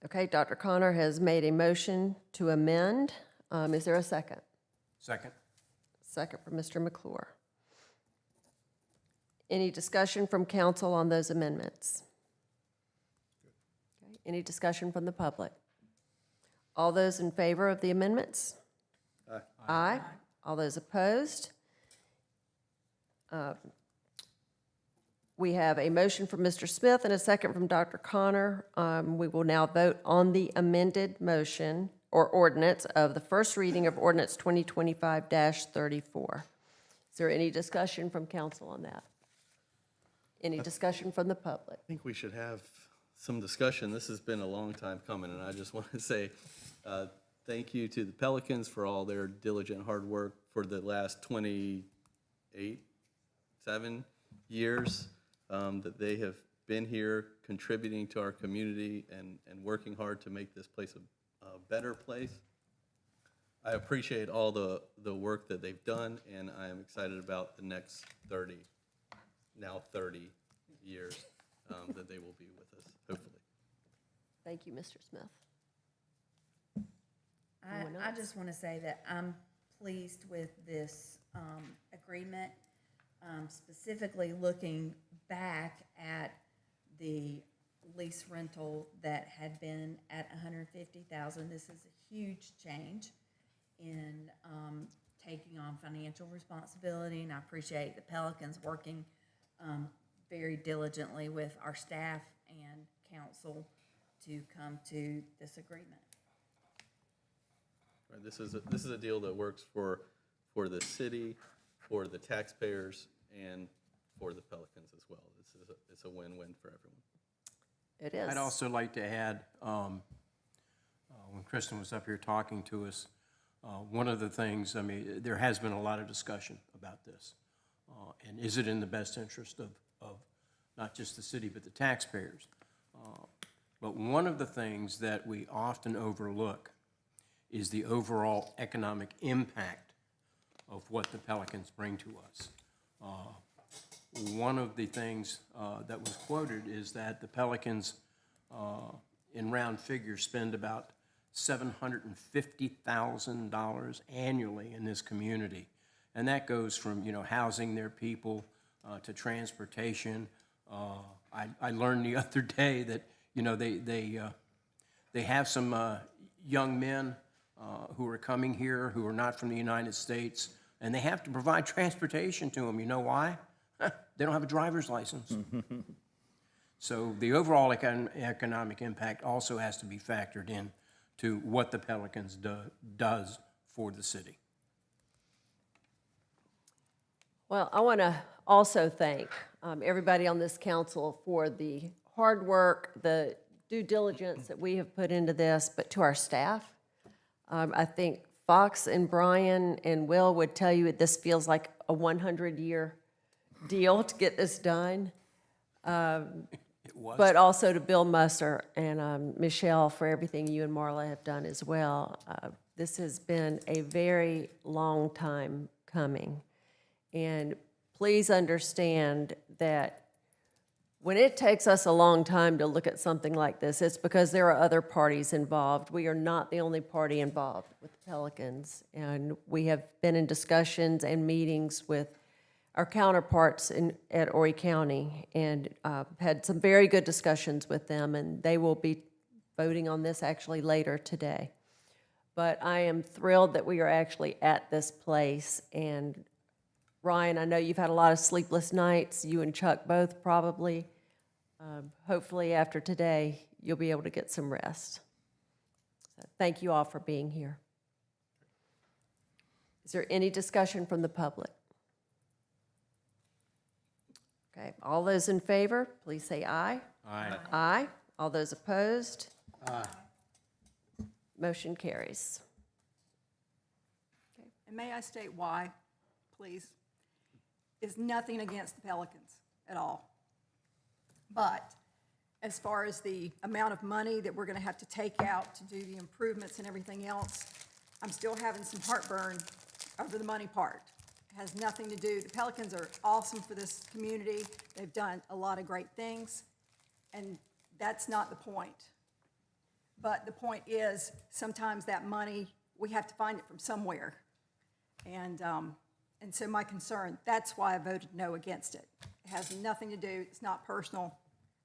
Okay, Dr. Connor has made a motion to amend. Is there a second? Second. Second from Mr. McClure. Any discussion from council on those amendments? Okay. Any discussion from the public? All those in favor of the amendments? Aye. Aye. All those opposed? We have a motion from Mr. Smith and a second from Dr. Connor. We will now vote on the amended motion or ordinance of the first reading of ordinance 2025-34. Is there any discussion from council on that? Any discussion from the public? I think we should have some discussion. This has been a long time coming, and I just want to say thank you to the Pelicans for all their diligent hard work for the last 7 years that they have been here contributing to our community and working hard to make this place a better place. I appreciate all the work that they've done, and I am excited about the next 30 years that they will be with us, hopefully. Thank you, Mr. Smith. I just want to say that I'm pleased with this agreement, specifically looking back at the lease rental that had been at $150,000. This is a huge change in taking on financial responsibility, and I appreciate the Pelicans working very diligently with our staff and council to come to this agreement. Right, this is a deal that works for the city, for the taxpayers, and for the Pelicans as well. It's a win-win for everyone. It is. I'd also like to add, when Kristen was up here talking to us, one of the things, I mean, there has been a lot of discussion about this. And is it in the best interest of not just the city, but the taxpayers? But one of the things that we often overlook is the overall economic impact of what the Pelicans bring to us. One of the things that was quoted is that the Pelicans, in round figures, spend about $750,000 annually in this community. And that goes from, housing their people to transportation. I learned the other day that, they have some young men who are coming here who are not from the United States, and they have to provide transportation to them. You know why? They don't have a driver's license. So the overall economic impact also has to be factored in to what the Pelicans does for the city. Well, I want to also thank everybody on this council for the hard work, the due diligence that we have put into this, but to our staff. I think Fox and Brian and Will would tell you this feels like a 100-year deal to get this done. It was. But also to Bill Musser and Michelle for everything you and Marla have done as well. This has been a very long time coming. And please understand that when it takes us a long time to look at something like this, it's because there are other parties involved. We are not the only party involved with the Pelicans. And we have been in discussions and meetings with our counterparts at Horry County and had some very good discussions with them, and they will be voting on this actually later today. But I am thrilled that we are actually at this place. And Ryan, I know you've had a lot of sleepless nights, you and Chuck both probably. Hopefully after today, you'll be able to get some rest. So thank you all for being here. Is there any discussion from the public? Okay, all those in favor, please say aye. Aye. Aye. All those opposed? Aye. Motion carries. Okay. And may I state why, please? Is nothing against the Pelicans at all. But as far as the amount of money that we're going to have to take out to do the improvements and everything else, I'm still having some heartburn over the money part. It has nothing to do, the Pelicans are awesome for this community. They've done a lot of great things, and that's not the point. But the point is, sometimes that money, we have to find it from somewhere. And so my concern, that's why I voted no against it. It has nothing to do, it's not personal.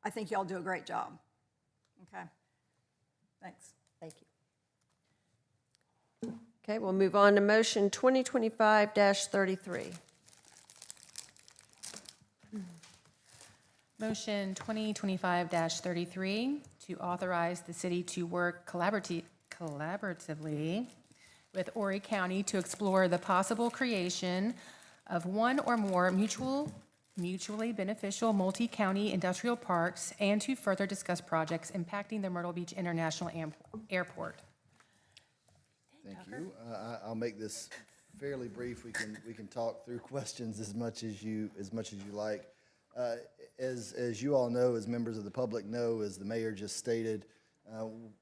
I think y'all do a great job. Okay? Thanks. Thank you. Okay, we'll move on to motion 2025-33. Motion 2025-33 to authorize the city to work collaboratively with Horry County to explore the possible creation of one or more mutually beneficial multi-county industrial parks and to further discuss projects impacting the Myrtle Beach International Airport. Thank you. I'll make this fairly brief. We can talk through questions as much as you like. As you all know, as members of the public know, as the mayor just stated,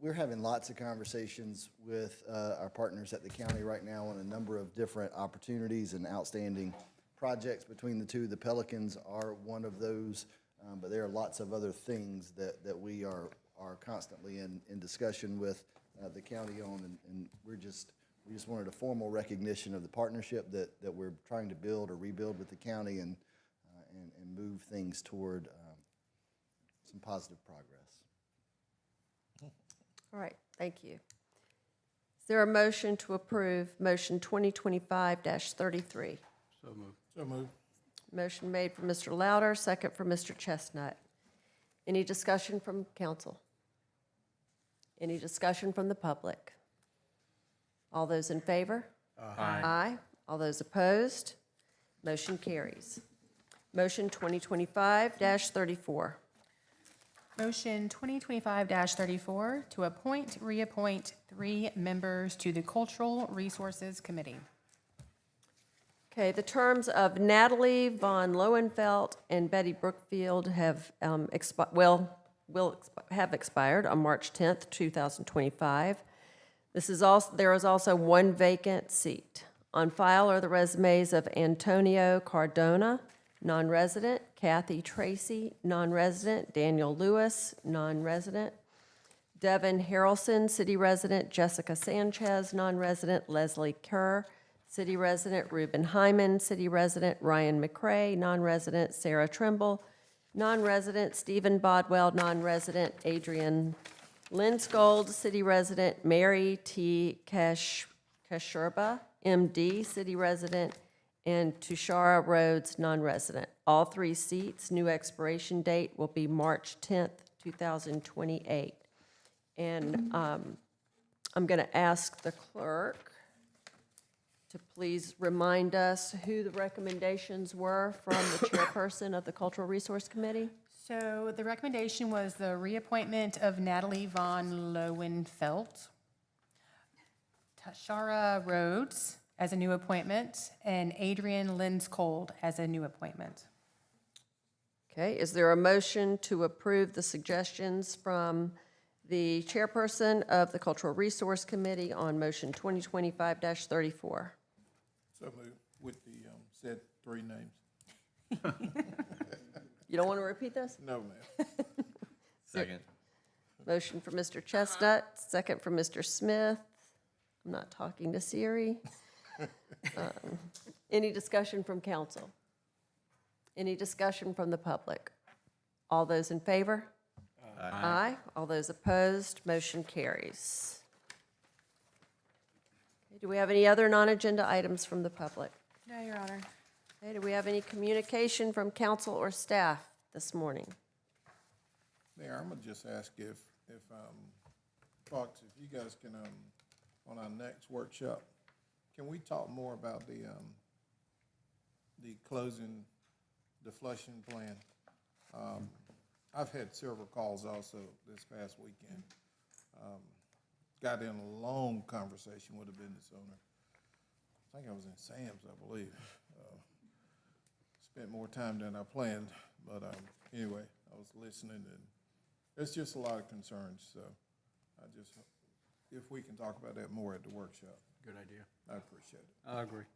we're having lots of conversations with our partners at the county right now on a number of different opportunities and outstanding projects between the two. The Pelicans are one of those, but there are lots of other things that we are constantly in discussion with the county on, and we just wanted a formal recognition of the partnership that we're trying to build or rebuild with the county and move things toward some positive progress. All right, thank you. Is there a motion to approve motion 2025-33? So moved. So moved. Motion made for Mr. Louder, second for Mr. Chestnut. Any discussion from council? Any discussion from the public? All those in favor? Aye. Aye. All those opposed? Motion carries. Motion 2025-34. Motion 2025-34 to reappoint 3 members to the Cultural Resources Committee. Okay, the terms of Natalie Von Lohenfeld and Betty Brookfield have have expired on March 10th, 2025. There is also one vacant seat. On file are the resumes of Antonio Cardona, non-resident, Kathy Tracy, non-resident, Daniel Lewis, non-resident, Devin Harrelson, city resident, Jessica Sanchez, non-resident, Leslie Kerr, city resident, Reuben Hyman, city resident, Ryan McCray, non-resident, Sarah Trimble, non-resident, Stephen Bodwell, non-resident, Adrian Linsgold, city resident, Mary T. Kashurba, MD, city resident, and Tushara Rhodes, non-resident. All 3 seats, new expiration date will be March 10th, 2028. And I'm going to ask the clerk to please remind us who the recommendations were from the chairperson of the Cultural Resource Committee. So the recommendation was the reappointment of Natalie Von Lohenfeld, Tashara Rhodes as a new appointment, and Adrian Linscold as a new appointment. Okay, is there a motion to approve the suggestions from the chairperson of the Cultural Resource Committee on motion 2025-34? So moved with the said 3 names. You don't want to repeat this? No, ma'am. Second. Motion for Mr. Chestnut, second for Mr. Smith. I'm not talking to Siri. Any discussion from council? Any discussion from the public? All those in favor? Aye. All those opposed, motion carries. Okay, do we have any other non-agenda items from the public? No, Your Honor. Okay, do we have any communication from council or staff this morning? Mayor, I'm gonna just ask if Fox, if you guys can, on our next workshop, can we talk more about the closing, the flushing plan? I've had several calls also this past weekend. Got in a long conversation with a business owner. I think I was in Sam's, I believe. Spent more time than I planned, but anyway, I was listening, and there's just a lot of concerns, so if we can talk about that more at the workshop. Good idea. I appreciate it. I agree.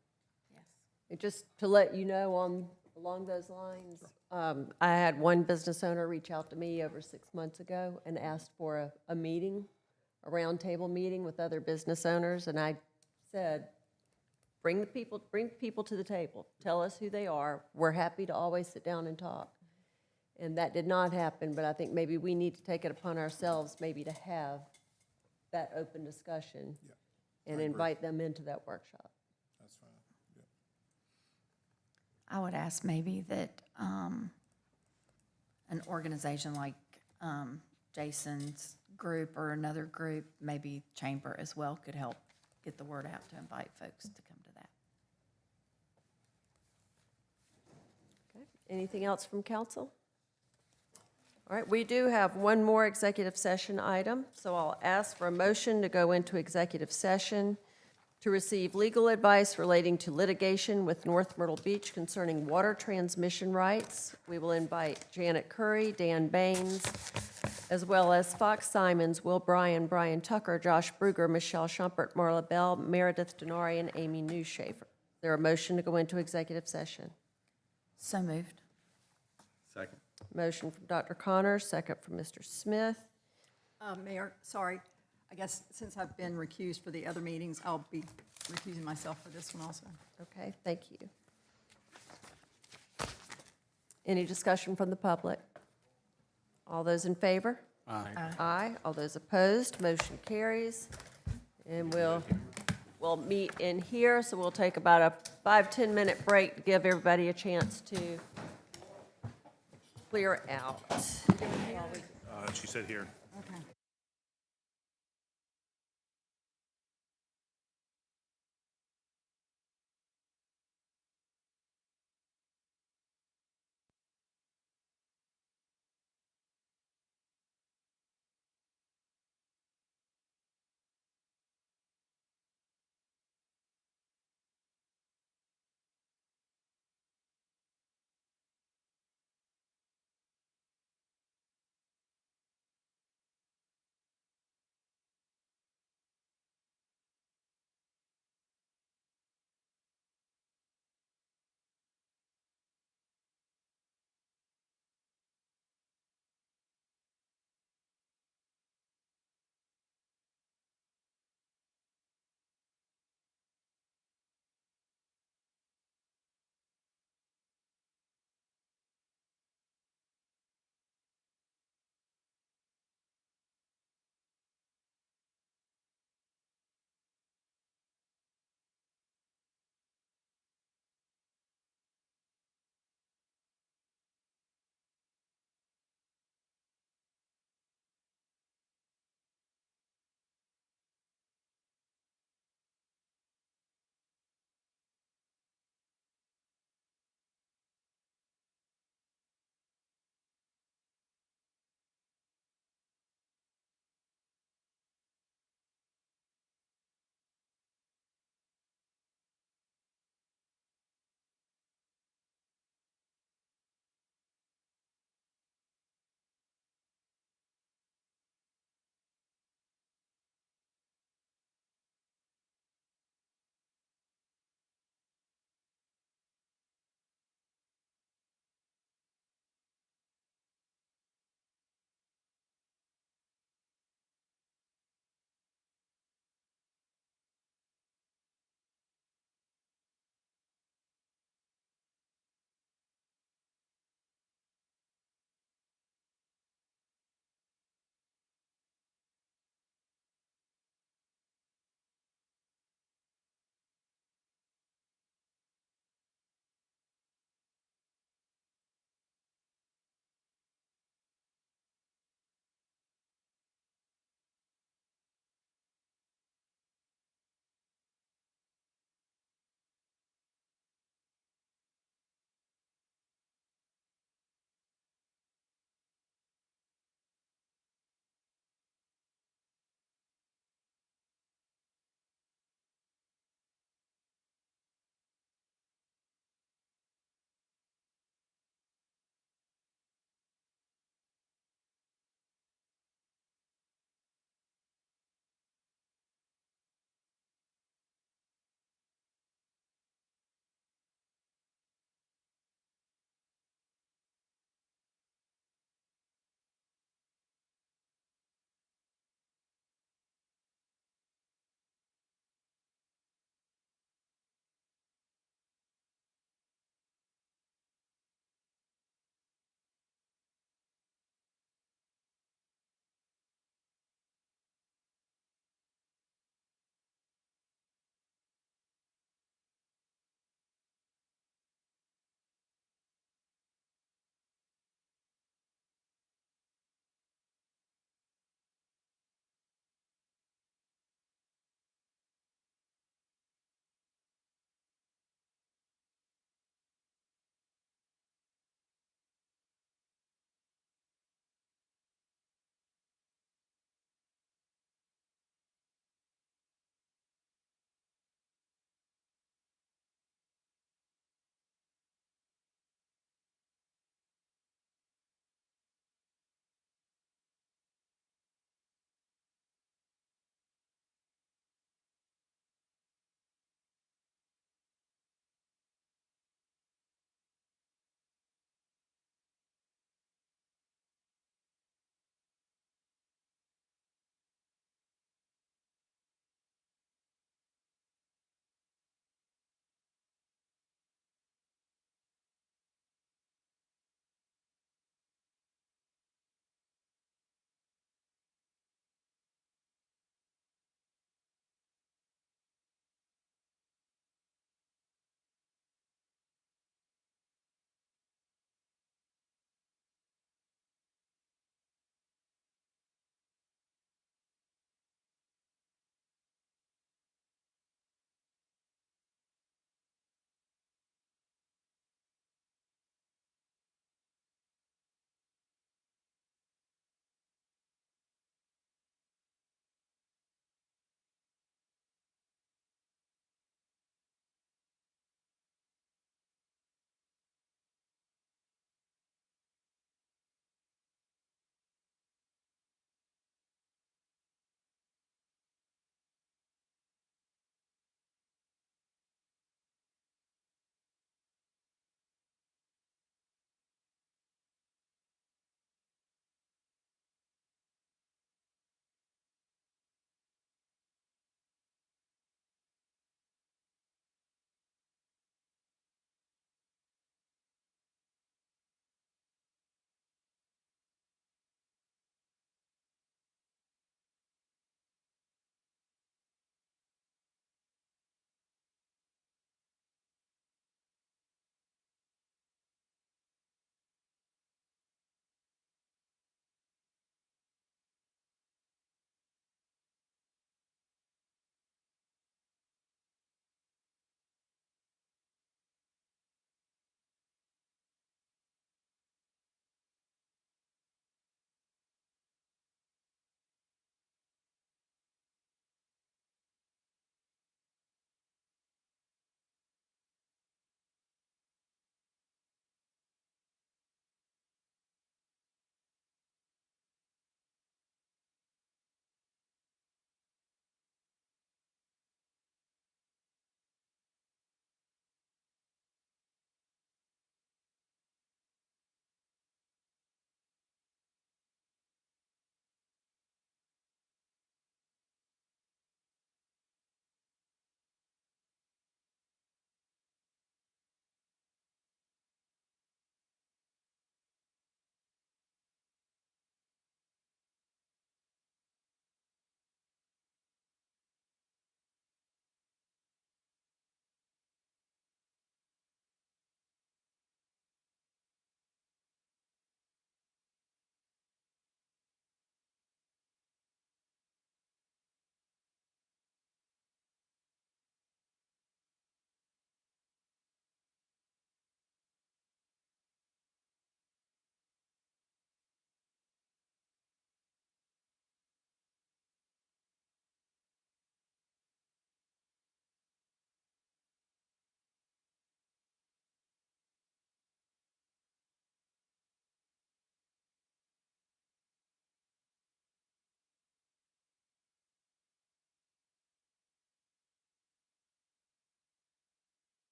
And just to let you know, along those lines, I had one business owner reach out to me over 6 months ago and asked for a meeting, a roundtable meeting with other business owners, and I said, bring people to the table. Tell us who they are. We're happy to always sit down and talk. And that did not happen, but I think maybe we need to take it upon ourselves maybe to have that open discussion and invite them into that workshop. That's fine. Yeah. I would ask maybe that an organization like Jason's group or another group, maybe Chamber as well, could help get the word out to invite folks to come to that. Okay. Anything else from council? All right, we do have one more executive session item, so I'll ask for a motion to go into executive session to receive legal advice relating to litigation with North Myrtle Beach concerning water transmission rights. We will invite Janet Curry, Dan Baines, as well as Fox Simons, Will Bryan, Brian Tucker, Josh Bruger, Michelle Schumpert, Marla Bell, Meredith Denari, and Amy Newshafer. Is there a motion to go into executive session? So moved. Second. Motion from Dr. Connors, second from Mr. Smith. Mayor, sorry, I guess since I've been recused for the other meetings, I'll be recusing myself for this one also. Okay, thank you. Any discussion from the public? All those in favor? Aye. Aye. All those opposed, motion carries. And we'll meet in here, so we'll take about a 5-10 minute break to give everybody a chance to clear out. She said here. Okay.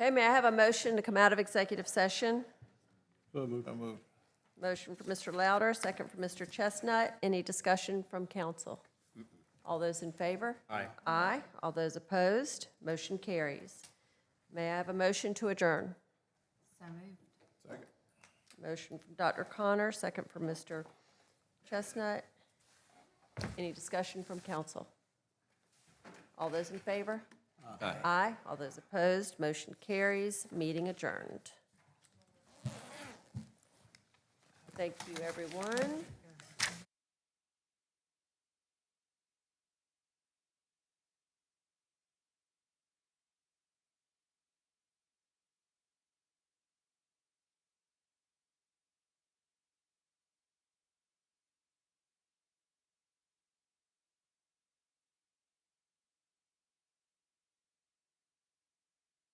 Okay, may I have a motion to come out of executive session? So moved. Motion for Mr. Louder, second for Mr. Chestnut. Any discussion from council? All those in favor? Aye. Aye. All those opposed? Motion carries. May I have a motion to adjourn? So moved. Second. Motion from Dr. Connor, second from Mr. Chestnut. Any discussion from council? All those in favor? Aye. Aye. All those opposed? Motion carries. Meeting adjourned. Thank you, everyone.